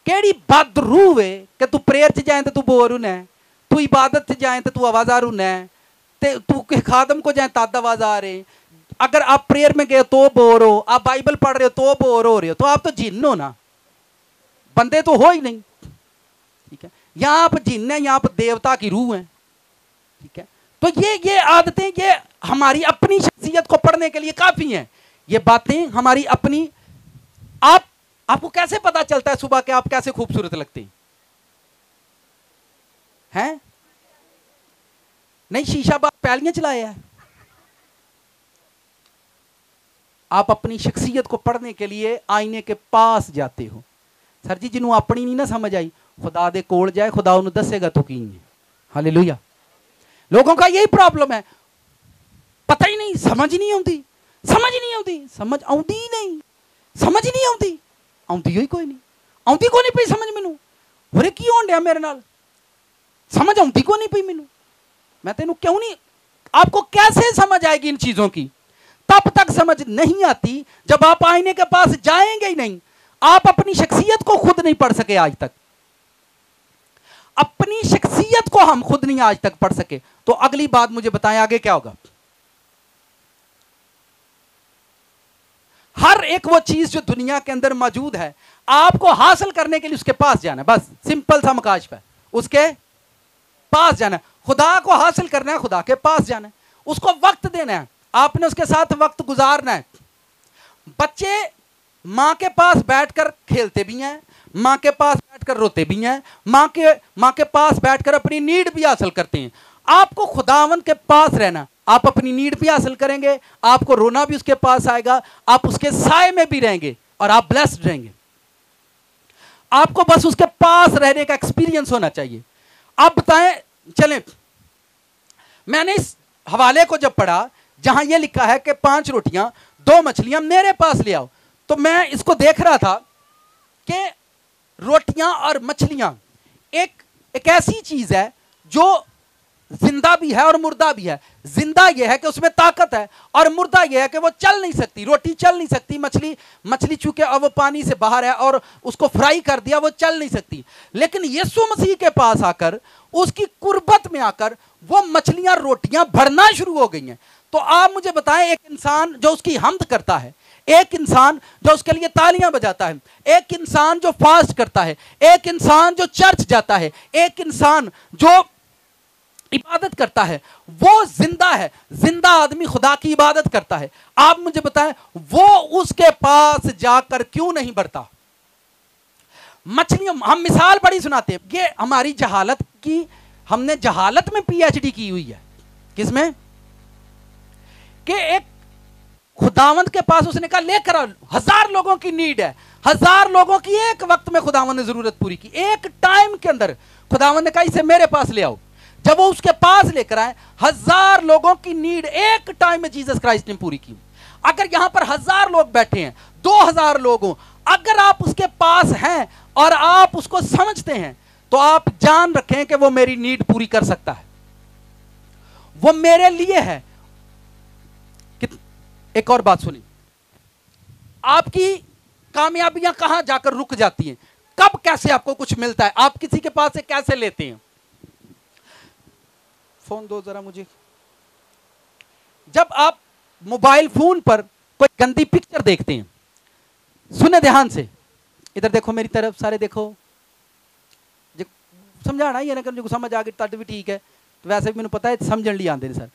केड़ी बदरूह है कि तू प्रेयर च जाए तो तू बोर होना है, तू इबादत च जाए तो तू आवाजार होना है, ते तू खादम को जाए तद आवाजार है। अगर आप प्रेयर में गए तो बोर हो, आप बाइबल पढ़ रहे हो तो बोर हो रहे हो, तो आप तो जिन्न हो ना, बंदे तो हो ही नहीं। ठीक है, यहाँ आप जिन्न है, यहाँ आप देवता की रूह है। ठीक है, तो ये आदतें ये हमारी अपनी शख्सियत को पढ़ने के लिए काफी हैं। ये बातें हमारी अपनी, आप आपको कैसे पता चलता है सुबह के आप कैसे खूबसूरत लगते हैं? नहीं, शीशा बात पहलियां चलाया है। आप अपनी शख्सियत को पढ़ने के लिए आईने के पास जाते हो। सर जी, जिन्हों अपनी नहीं ना समझ आई, खुदा दे कोल जाए, खुदा उन्हें दसेगा तो की है। हालेलुया। लोगों का यही प्रॉब्लम है, पता ही नहीं, समझ नहीं आती, समझ नहीं आती, समझ आती ही नहीं, समझ नहीं आती, आती ही कोई नहीं, आती को नहीं पई समझ मैनू, होरे की होण डया मेरे नाल, समझ आती को नहीं पई मैनू, मैं तेनू क्यों नहीं, आपको कैसे समझ आएगी इन चीजों की? तब तक समझ नहीं आती जब आप आईने के पास जाएंगे ही नहीं। आप अपनी शख्सियत को खुद नहीं पढ़ सके आज तक, अपनी शख्सियत को हम खुद नहीं आज तक पढ़ सके, तो अगली बात मुझे बताएं आगे क्या होगा। हर एक वो चीज जो दुनिया के अंदर मौजूद है, आपको हासिल करने के लिए उसके पास जाना है, बस सिंपल सा मकाश पे उसके पास जाना है। खुदा को हासिल करना है, खुदा के पास जाना है, उसको वक्त देना है, आपने उसके साथ वक्त गुजारना है। बच्चे मां के पास बैठकर खेलते भी हैं, मां के पास बैठकर रोते भी हैं, मां के पास बैठकर अपनी नीड भी हासिल करते हैं। आपको खुदावंद के पास रहना, आप अपनी नीड भी हासिल करेंगे, आपको रोना भी उसके पास आएगा, आप उसके साए में भी रहेंगे और आप ब्लेस्ड रहेंगे। आपको बस उसके पास रहने का एक्सपीरियंस होना चाहिए। आप बताएं, चलें, मैंने इस हवाले को जब पढ़ा जहां यह लिखा है कि 5 रोटियां 2 मछलियां मेरे पास ले आओ, तो मैं इसको देख रहा था कि रोटियां और मछलियां एक ऐसी चीज है जो जिंदा भी है और मुर्दा भी है। जिंदा यह है कि उसमें ताकत है, और मुर्दा यह है कि वो चल नहीं सकती, रोटी चल नहीं सकती, मछली चूंकि अब वो पानी से बाहर है और उसको फ्राई कर दिया, वो चल नहीं सकती। लेकिन यीशु मसीह के पास आकर, उसकी कुर्बत में आकर, वो मछलियां रोटियां भरना शुरू हो गई हैं। तो आप मुझे बताएं, एक इंसान जो उसकी हम्द करता है, एक इंसान जो उसके लिए तालियां बजाता है, एक इंसान जो फास्ट करता है, एक इंसान जो चर्च जाता है, एक इंसान जो इबादत करता है, वो जिंदा है। जिंदा आदमी खुदा की इबादत करता है। आप मुझे बताएं, वो उसके पास जाकर क्यों नहीं बढ़ता? मछलियां, हम मिसाल बड़ी सुनाते हैं, ये हमारी जहालत की, हमने जहालत में पीएचडी की हुई है। किसमें? कि एक खुदावंद के पास उसने कहा लेकर आओ, 1000 लोगों की नीड है, 1000 लोगों की एक वक्त में खुदावंद ने जरूरत पूरी की, एक टाइम के अंदर खुदावंद ने कहा इसे मेरे पास ले आओ। जब वो उसके पास लेकर आए, 1000 लोगों की नीड एक टाइम में जीसस क्राइस्ट ने पूरी की। अगर यहां पर 1000 लोग बैठे हैं, 2000 लोग हों, अगर आप उसके पास हैं और आप उसको समझते हैं, तो आप जान रखें कि वो मेरी नीड पूरी कर सकता है, वो मेरे लिए है। एक और बात सुनी, आपकी कामयाबियां कहां जाकर रुक जाती हैं, कब कैसे आपको कुछ मिलता है, आप किसी के पास से कैसे लेते हैं? फोन दो जरा मुझे। जब आप मोबाइल फोन पर कोई गंदी पिक्चर देखते हैं, सुने ध्यान से, इधर देखो मेरी तरफ, सारे देखो, समझाना ही है ना, जो समझ आ गई तब भी ठीक है, तो वैसे भी मैंने पता है समझने लिए आते हैं सर।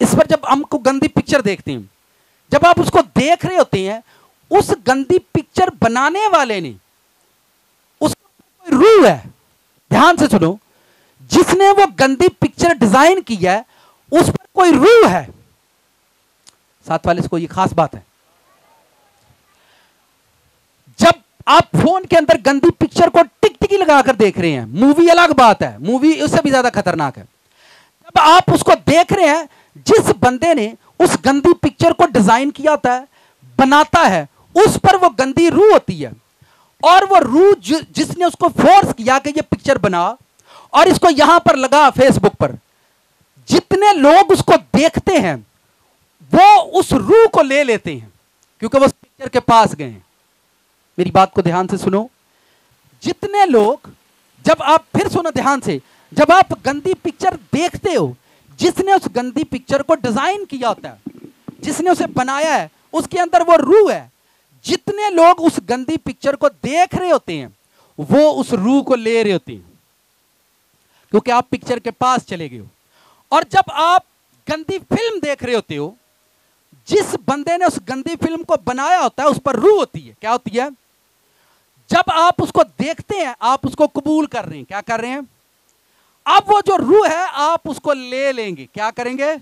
इस पर जब हमको गंदी पिक्चर देखते हैं, जब आप उसको देख रहे होते हैं, उस गंदी पिक्चर बनाने वाले ने, उसका कोई रूह है, ध्यान से सुनो, जिसने वो गंदी पिक्चर डिजाइन की है उस पर कोई रूह है। साथ वाले को ये खास बात है। जब आप फोन के अंदर गंदी पिक्चर को टिकटिकी लगाकर देख रहे हैं, मूवी अलग बात है, मूवी उससे भी ज्यादा खतरनाक है। जब आप उसको देख रहे हैं, जिस बंदे ने उस गंदी पिक्चर को डिजाइन किया होता है, बनाता है, उस पर वो गंदी रूह होती है, और वो रूह जिसने उसको फोर्स किया कि ये पिक्चर बना और इसको यहां पर लगा फेसबुक पर, जितने लोग उसको देखते हैं वो उस रूह को ले लेते हैं, क्योंकि वो उस पिक्चर के पास गए हैं। मेरी बात को ध्यान से सुनो, जितने लोग, जब आप फिर सुनो ध्यान से, जब आप गंदी पिक्चर देखते हो, जिसने उस गंदी पिक्चर को डिजाइन किया होता है, जिसने उसे बनाया है, उसके अंदर वो रूह है। जितने लोग उस गंदी पिक्चर को देख रहे होते हैं, वो उस रूह को ले रहे होते हैं, क्योंकि आप पिक्चर के पास चले गए हो। और जब आप गंदी फिल्म देख रहे होते हो, जिस बंदे ने उस गंदी फिल्म को बनाया होता है, उस पर रूह होती है। क्या होती है? जब आप उसको देखते हैं आप उसको कबूल कर रहे हैं, क्या कर रहे हैं? अब वो जो रूह है आप उसको ले लेंगे, क्या करेंगे?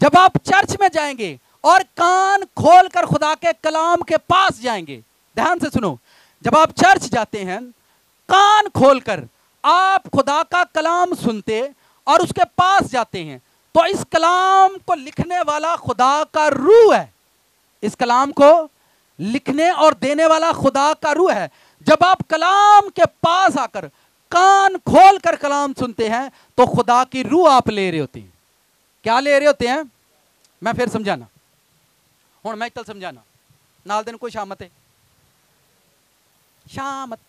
जब आप चर्च में जाएंगे और कान खोलकर खुदा के कलाम के पास जाएंगे, ध्यान से सुनो, जब आप चर्च जाते हैं कान खोलकर आप खुदा का कलाम सुनते और उसके पास जाते हैं, तो इस कलाम को लिखने वाला खुदा का रूह है, इस कलाम को लिखने और देने वाला खुदा का रूह है। जब आप कलाम के पास आकर कान खोलकर कलाम सुनते हैं तो खुदा की रूह आप ले रहे होते हैं। क्या ले रहे होते हैं? मैं फिर समझाना, हुण मैं चल समझाना, नाल दिन कोई शामत है, शामत।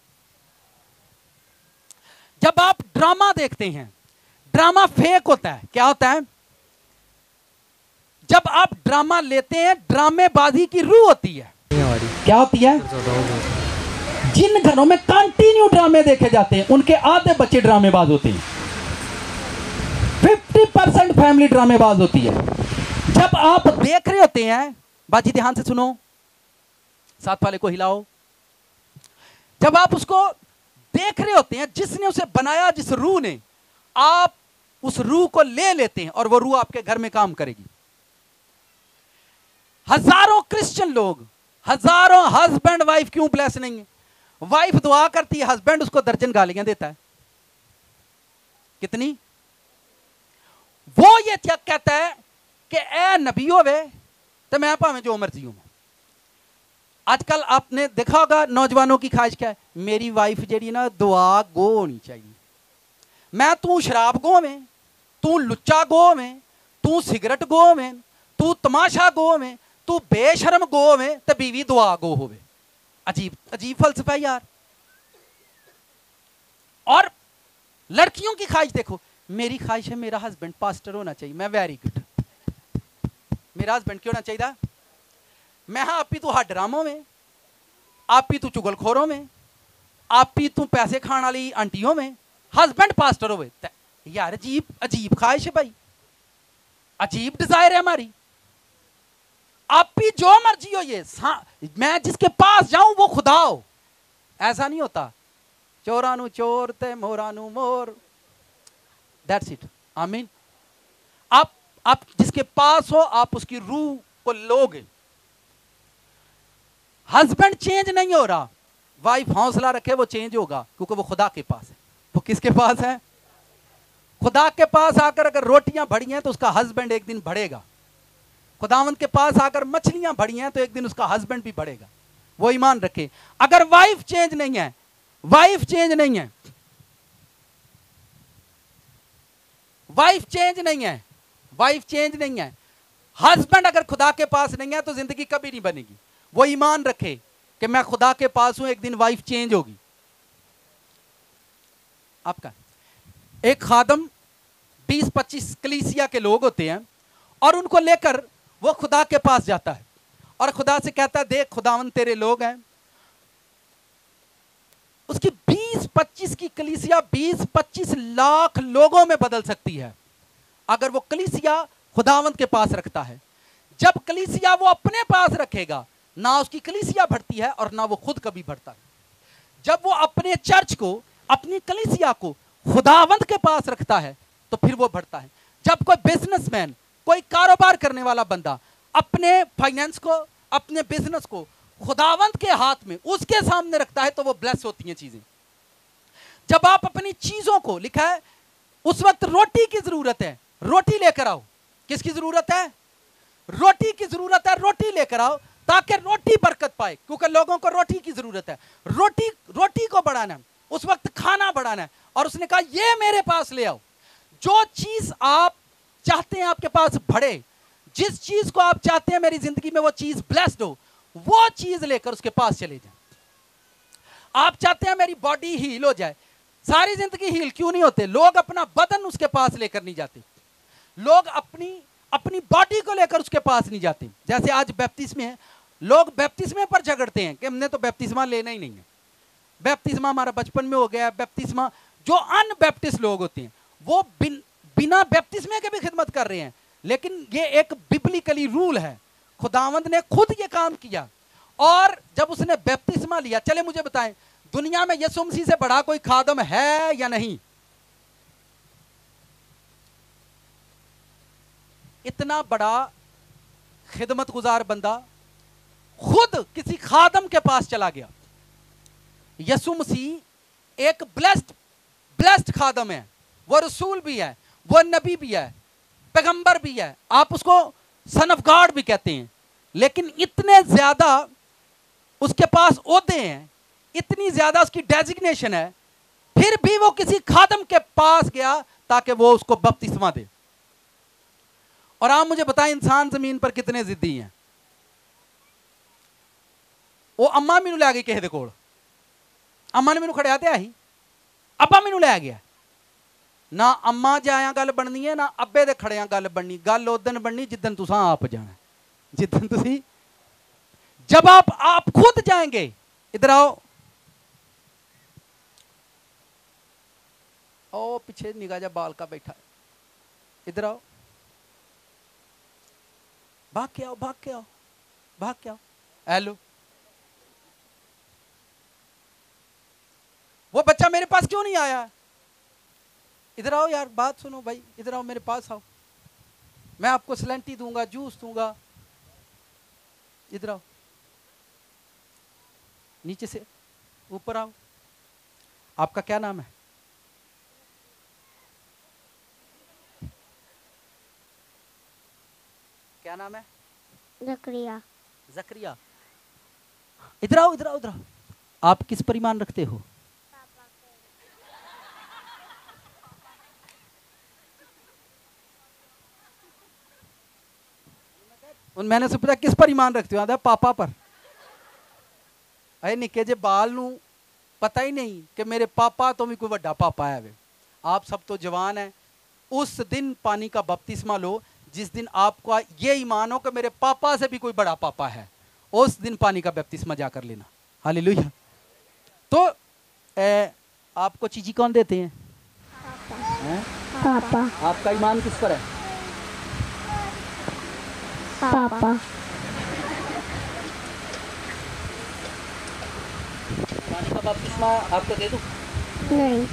जब आप ड्रामा देखते हैं, ड्रामा फेक होता है, क्या होता है? जब आप ड्रामा लेते हैं ड्रामेबाजी की रूह होती है, क्या होती है? जिन घरों में कंटिन्यू ड्रामे देखे जाते हैं उनके आधे बच्चे ड्रामेबाज होते हैं, 50% फैमिली ड्रामेबाज होती है। जब आप देख रहे होते हैं, बाजी ध्यान से सुनो, साथ वाले को हिलाओ, जब आप उसको देख रहे होते हैं, जिसने उसे बनाया, जिस रूह ने, आप उस रूह को ले लेते हैं और वो रूह आपके घर में काम करेगी। हजारों क्रिश्चियन लोग, हजारों हस्बैंड वाइफ क्यों ब्लेस नहीं है? वाइफ दुआ करती है, हस्बैंड उसको दर्जन गालियां देता है। कितनी? वो ये क्या कहता है कि ए नबी होवे तो मैं भावें जो मर्जी हूं। आजकल आपने देखा होगा नौजवानों की ख्वाहिश क्या है? मेरी वाइफ जेडी ना दुआ गो होनी चाहिए। मैं तू शराब गो में, तू लुच्चा गो में, तू सिगरेट गो में, तू तमाशा गो में, तू बेशर्म गो में, तो बीवी दुआ गो होवे। अजीब अजीब फलसफा यार। और लड़कियों की ख्वाहिश देखो, मेरी ख्वाहिश है मेरा हस्बैंड पास्टर होना चाहिए। मैं वेरी गुड, मेरा हस्बैंड क्यों होना चाहिए? मैं हाँ आप ही तू हड ड्रामों में, आप ही तू चुगलखोरों में, आप ही तू पैसे खाने वाली आंटियों में, हस्बैंड पास्टर होवे। यार अजीब अजीब ख्वाहिश है भाई, अजीब डिजायर है हमारी। आप ही जो मर्जी हो, ये मैं जिसके पास जाऊं वो खुदा हो, ऐसा नहीं होता। चोरानू चोर ते मोरानू मोर, दैट्स इट, आमीन। आप जिसके पास हो आप उसकी रूह को लोगे। हस्बैंड चेंज नहीं हो रहा, वाइफ हौसला रखे वो चेंज होगा, क्योंकि वो खुदा के पास है। वो किसके पास है? खुदा के पास आकर अगर रोटियां बढ़ी हैं तो उसका हस्बैंड एक दिन बढ़ेगा। खुदावंत के पास आकर मछलियां बढ़ी हैं तो एक दिन उसका हस्बैंड भी बढ़ेगा। वो ईमान रखे। अगर वाइफ चेंज नहीं है, वाइफ चेंज नहीं है, वाइफ चेंज नहीं है, वाइफ चेंज नहीं है, हस्बैंड अगर खुदा के पास नहीं है तो जिंदगी कभी नहीं बनेगी। वो ईमान रखे कि मैं खुदा के पास हूं, एक दिन वाइफ चेंज होगी। आपका एक खादम 20-25 कलीसिया के लोग होते हैं और उनको लेकर वो खुदा के पास जाता है और खुदा से कहता है देख खुदावन तेरे लोग हैं। उसकी 20-25 की कलीसिया 20-25 लाख लोगों में बदल सकती है अगर वो कलीसिया खुदावंत के पास रखता है। जब कलीसिया वो अपने पास रखेगा, ना उसकी कलीसिया बढ़ती है और ना वो खुद कभी बढ़ता है। जब वो अपने चर्च को, अपनी कलीसिया को खुदावंत के पास रखता है तो फिर वो बढ़ता है। जब कोई बिजनेसमैन, कोई कारोबार करने वाला बंदा अपने फाइनेंस को, अपने बिजनेस को खुदावंत के हाथ में, उसके सामने रखता है तो वो ब्लेस होती हैं चीजें। जब आप अपनी चीजों को, लिखा है उस वक्त रोटी की जरूरत है, रोटी लेकर आओ। किसकी जरूरत है? रोटी की जरूरत है, रोटी लेकर आओ ताकि रोटी बरकत पाए, क्योंकि लोगों को रोटी की जरूरत है। रोटी को बढ़ाना है, उस वक्त खाना बढ़ाना है। और उसने कहा ये मेरे पास ले आओ। जो चीज आप चाहते हैं आपके पास बढ़े, जिस चीज को आप चाहते हैं मेरी जिंदगी में वो चीज ब्लेस्ड हो, वो चीज लेकर उसके पास चले जाए। आप चाहते हैं मेरी बॉडी हील हो जाए, सारी जिंदगी हील क्यों नहीं होते? लोग अपना बदन उसके पास लेकर नहीं जाते, लोग अपनी बॉडी को लेकर उसके पास नहीं जाते। जैसे आज बैप्तिस्मे है, लोग बैप्तिस्मे पर झगड़ते हैं कि हमने तो बैप्तिस्मा लेना ही नहीं है, बैप्तिस्मा हमारा बचपन में हो गया। बैप्तिस्मा, जो अनबैप्टिस्ट लोग होते हैं वो बिना बैप्तिस्मे के भी खिदमत कर रहे हैं, लेकिन ये एक बिब्लिकली रूल है। खुदावंद ने खुद ये काम किया और जब उसने बपतिस्मा लिया, चले मुझे बताएं, दुनिया में यीशु मसीह से बड़ा कोई खादम है या नहीं? इतना बड़ा खिदमत गुजार बंदा खुद किसी खादम के पास चला गया। यीशु मसीह एक ब्लेस्ड खादम है, वो रसूल भी है, वो नबी भी है, पैगंबर भी है, आप उसको सन ऑफ गॉड भी कहते हैं, लेकिन इतने ज्यादा उसके पास ओहदे हैं, इतनी ज्यादा उसकी डेजिग्नेशन है, फिर भी वो किसी खादम के पास गया ताकि वो उसको बपतिस्मा दे। और आप मुझे बताएं, इंसान जमीन पर कितने जिद्दी हैं। वो अम्मा मैनू लै गई किसी दे कोल, अम्मा ने मैनू खड़िया ते आई, अब्बा मैनू लै गया। ना अम्मा जाया गल बननी है, ना अब्बे दे खड़िया गल बननी। गल उदन बननी जिदन तुसा आप जाना, जिदन तुसी, जब आप खुद जाएंगे। इधर आओ, ओ पीछे निगाह जा बाल का बैठा, इधर आओ, भाग के आओ, भाग के आओ, भाग के आओ। हेलो, वो बच्चा मेरे पास क्यों नहीं आया? इधर आओ यार, बात सुनो भाई, इधर आओ, मेरे पास आओ, मैं आपको स्लेंटी दूंगा, जूस दूंगा। इधर आओ, नीचे से ऊपर आओ। आपका क्या नाम है? क्या नाम है? जकरिया। जकरिया, इधर आओ, इधर आओ, इधर आओ। आप किस पर ईमान रखते हो? मैंने से पूछा किस पर ईमान रखते हो? आधा पापा पर। अरे निके जे बाल नू पता ही नहीं कि मेरे पापा तो भी कोई बड़ा पापा है। वे आप सब तो जवान है, उस दिन पानी का बपतिस्मा लो जिस दिन आपको ये ईमान हो कि मेरे पापा से भी कोई बड़ा पापा है, उस दिन पानी का बपतिस्मा जाकर लेना। हालेलुया। तो आपको चीजी कौन देते हैं? पापा। आपका ईमान किस पर है? पापा। पानी का बपतिस्मा आपको दे दूं? नहीं।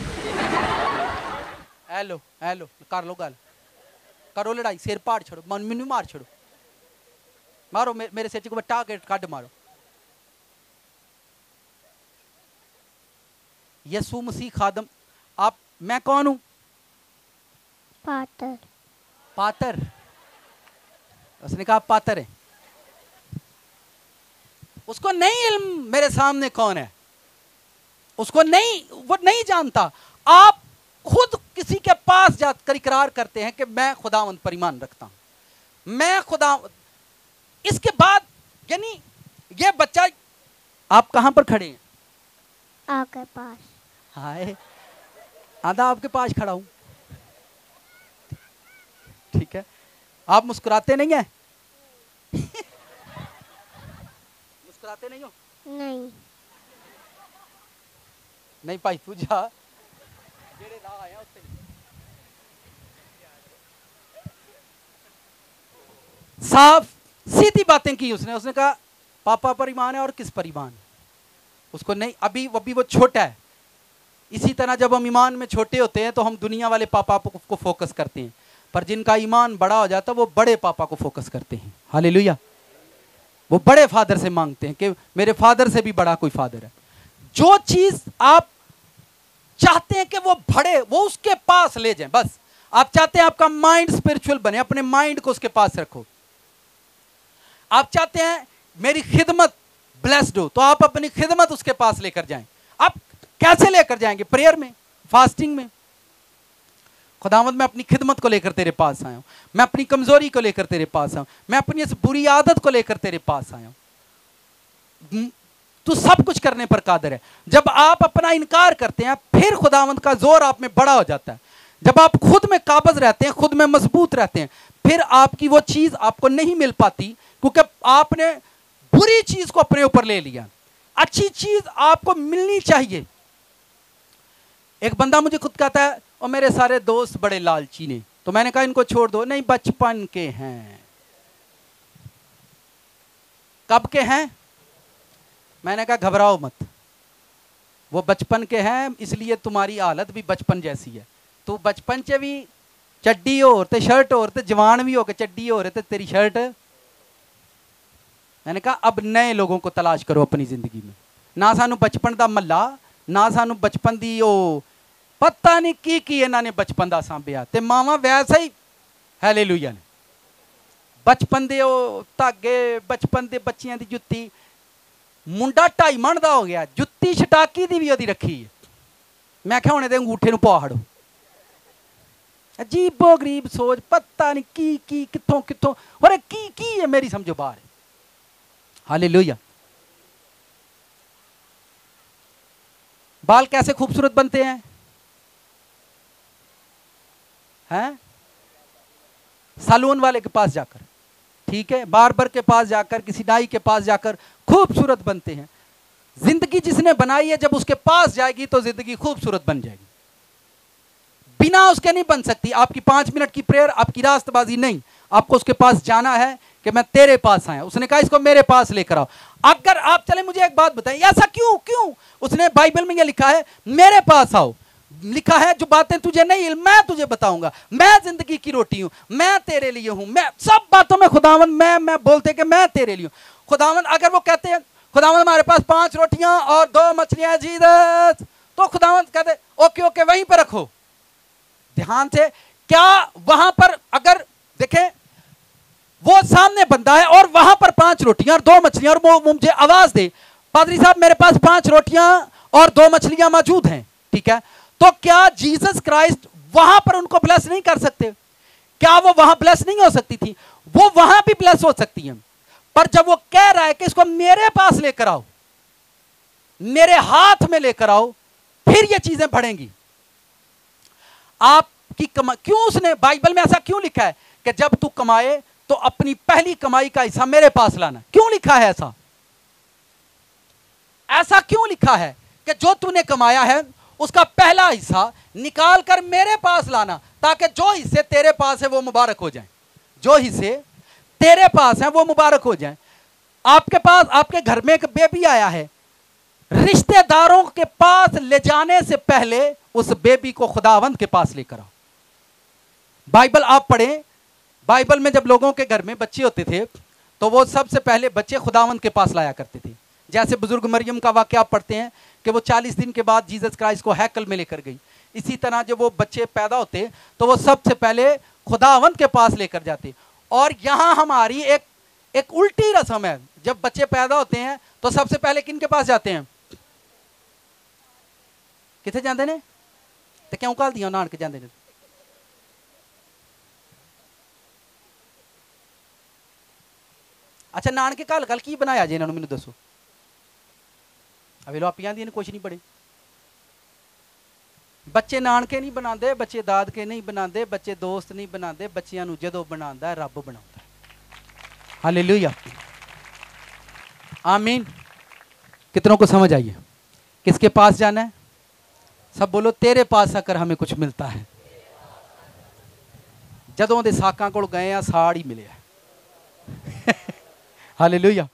हेलो हेलो, कर लो गल, करो लड़ाई, सिर पाड़ छोड़ो, मन मैनू मार छोड़ो, मारो मेरे सिर च कोई टारगेट कट मारो। यीशु मसीह खादम। आप, मैं कौन हूं? पातर। पातर। उसने कहा पातर है। उसको नहीं इल्म मेरे सामने कौन है, उसको नहीं, वो नहीं जानता। आप खुद किसी के पास जाकर इकरार करते हैं कि मैं खुदावंद पर ईमान रखता हूं, मैं खुदा। इसके बाद यानी ये बच्चा, आप कहां पर खड़े हैं? आपके पास। हाय, आधा आपके पास खड़ा हूं, ठीक है। आप मुस्कुराते नहीं हैं? मुस्कुराते नहीं हो? नहीं। नहीं भाई, तू जा, जेड़े राह आया उससे। साफ सीधी बातें की उसने। उसने कहा पापा पर ईमान है और किस पर ईमान है? उसको नहीं, अभी वो छोटा है। इसी तरह जब हम ईमान में छोटे होते हैं तो हम दुनिया वाले पापा को फोकस करते हैं, पर जिनका ईमान बड़ा हो जाता है वो बड़े पापा को फोकस करते हैं। हालेलुया। वो बड़े फादर से मांगते हैं कि मेरे फादर से भी बड़ा कोई फादर है। जो चीज आप चाहते हैं कि वो बड़े, वो उसके पास ले जाएं। बस आप चाहते हैं आपका माइंड स्पिरिचुअल बने, अपने माइंड को उसके पास रखो। आप चाहते हैं मेरी खिदमत ब्लेस्ड हो, तो आप अपनी खिदमत उसके पास लेकर जाएं। आप कैसे लेकर जाएंगे? प्रेयर में, फास्टिंग में। खुदावंद, मैं अपनी खिदमत को लेकर तेरे पास आया हूं, मैं अपनी कमजोरी को लेकर तेरे पास आया हूं, मैं अपनी इस बुरी आदत को लेकर तेरे पास आया हूं। तू सब कुछ करने पर कादिर है। जब आप अपना इनकार करते हैं, फिर खुदावंद का जोर आप में बड़ा हो जाता है। जब आप खुद में काबज रहते हैं, खुद में मजबूत रहते हैं, फिर आपकी वो चीज आपको नहीं मिल पाती, क्योंकि आपने बुरी चीज को अपने ऊपर ले लिया। अच्छी चीज आपको मिलनी चाहिए। एक बंदा मुझे खुद कहता है, और मेरे सारे दोस्त बड़े लालची ने, तो मैंने कहा इनको छोड़ दो। नहीं, बचपन के हैं। कब के हैं? मैंने कहा घबराओ मत, वो बचपन के हैं इसलिए तुम्हारी हालत भी बचपन जैसी है। तू बचपन च भी चड्डी होर ते शर्ट होर ते जवान भी हो के चड्डी हो रहे ते तेरी शर्ट। मैंने कहा अब नए लोगों को तलाश करो अपनी जिंदगी में, ना सानू बचपन दा महला, ना सानू बचपन दी ओ पता नहीं की इन्होंने बचपन दा सांभिया, ते मावा वैसा ही हालेलुया ने बचपन दे ओ धागे, बचपन दे बच्चियां दी जुत्ती। मुंडा 2.5 मन दा हो गया, जुत्ती छटाकी दी भी ओदी रखी है। मैं क्या होने दे अंगूठे नूं पहाड़ो, अजीबो गरीब सोच, पता नहीं की कित्थों कित्थों और की है मेरी समझो बाहर है। हालेलुया। बाल कैसे खूबसूरत बनते हैं? हैं? सैलून वाले के पास जाकर, ठीक है, बार्बर के पास जाकर, किसी नाई के पास जाकर खूबसूरत बनते हैं। जिंदगी जिसने बनाई है जब उसके पास जाएगी तो जिंदगी खूबसूरत बन जाएगी, बिना उसके नहीं बन सकती। आपकी 5 मिनट की प्रेयर, आपकी रास्तबाजी नहीं, आपको उसके पास जाना है कि मैं तेरे पास आया। उसने कहा इसको मेरे पास लेकर आओ। अगर आप चले, मुझे एक बात बताएं, ऐसा क्यों? उसने बाइबल में यह लिखा है मेरे पास आओ, लिखा है जो बातें तुझे नहीं मैं तुझे बताऊंगा, मैं जिंदगी की रोटी हूं, मैं तेरे लिए हूं। मैं सब बातों में खुदावन मैं बोलते कि मैं तेरे लिए हूं। खुदावन अगर वो कहते हैं खुदावन हमारे पास 5 रोटियां और 2 मछलियां जीसस, तो खुदावन कहते ओके वहीं पर रखो। ध्यान से, क्या वहां पर अगर देखें वो सामने बंदा है और वहां पर 5 रोटियां और 2 मछलियां और वो मुझे आवाज दे पादरी साहब मेरे पास 5 रोटियां और 2 मछलियां मौजूद हैं, ठीक है, तो क्या जीसस क्राइस्ट वहां पर उनको ब्लेस नहीं कर सकते? क्या वो वहां ब्लेस नहीं हो सकती थी? वो वहां भी ब्लेस हो सकती है, पर जब वो कह रहा है कि इसको मेरे पास लेकर आओ, मेरे हाथ में लेकर आओ, फिर ये चीजें बढ़ेंगी। आपकी क्यों उसने बाइबल में ऐसा क्यों लिखा है कि जब तू कमाए तो अपनी पहली कमाई का हिस्सा मेरे पास लाना? क्यों लिखा है ऐसा? ऐसा क्यों लिखा है कि जो तूने कमाया है उसका पहला हिस्सा निकाल कर मेरे पास लाना, ताकि जो हिस्से तेरे पास है वो मुबारक हो जाएं। जो हिस्से तेरे पास हैं वो मुबारक हो जाएं। आपके पास, आपके घर में एक बेबी आया है, रिश्तेदारों के पास ले जाने से पहले उस बेबी को खुदावंद के पास लेकर आओ। बाइबल आप पढ़ें, बाइबल में जब लोगों के घर में बच्चे होते थे तो वो सबसे पहले बच्चे खुदावंद के पास लाया करते थे। जैसे बुजुर्ग मरियम का वाकया आप पढ़ते हैं कि वो 40 दिन के बाद जीसस क्राइस्ट को हैकल में लेकर गई। इसी तरह जब वो बच्चे पैदा होते तो वो सबसे पहले खुदावंद के पास लेकर जाते। और यहां हमारी एक उल्टी रस्म है, जब बच्चे पैदा होते हैं तो सबसे पहले किन के पास जाते हैं? किथे जाते ने? तो क्यों घल दिया नानके जाते ने? अच्छा, नानके घल की बनाया जी इन्होंने, मैनू दसो। अवे लो आप आंदियां कुछ नहीं पढ़े। बच्चे नानके नहीं बनाते, बच्चे दादके नहीं बनाते, बच्चे दोस्त नहीं बनाते, बच्चियां नू जदों बनाता है रब बनाता है। हालेलुया, आमीन। कितनों को समझ आई है? किसके पास जाना है? सब बोलो तेरे पास आकर हमें कुछ मिलता है। जदों दे साकां कोल गए आ साड़ ही मिले। हालेलुया।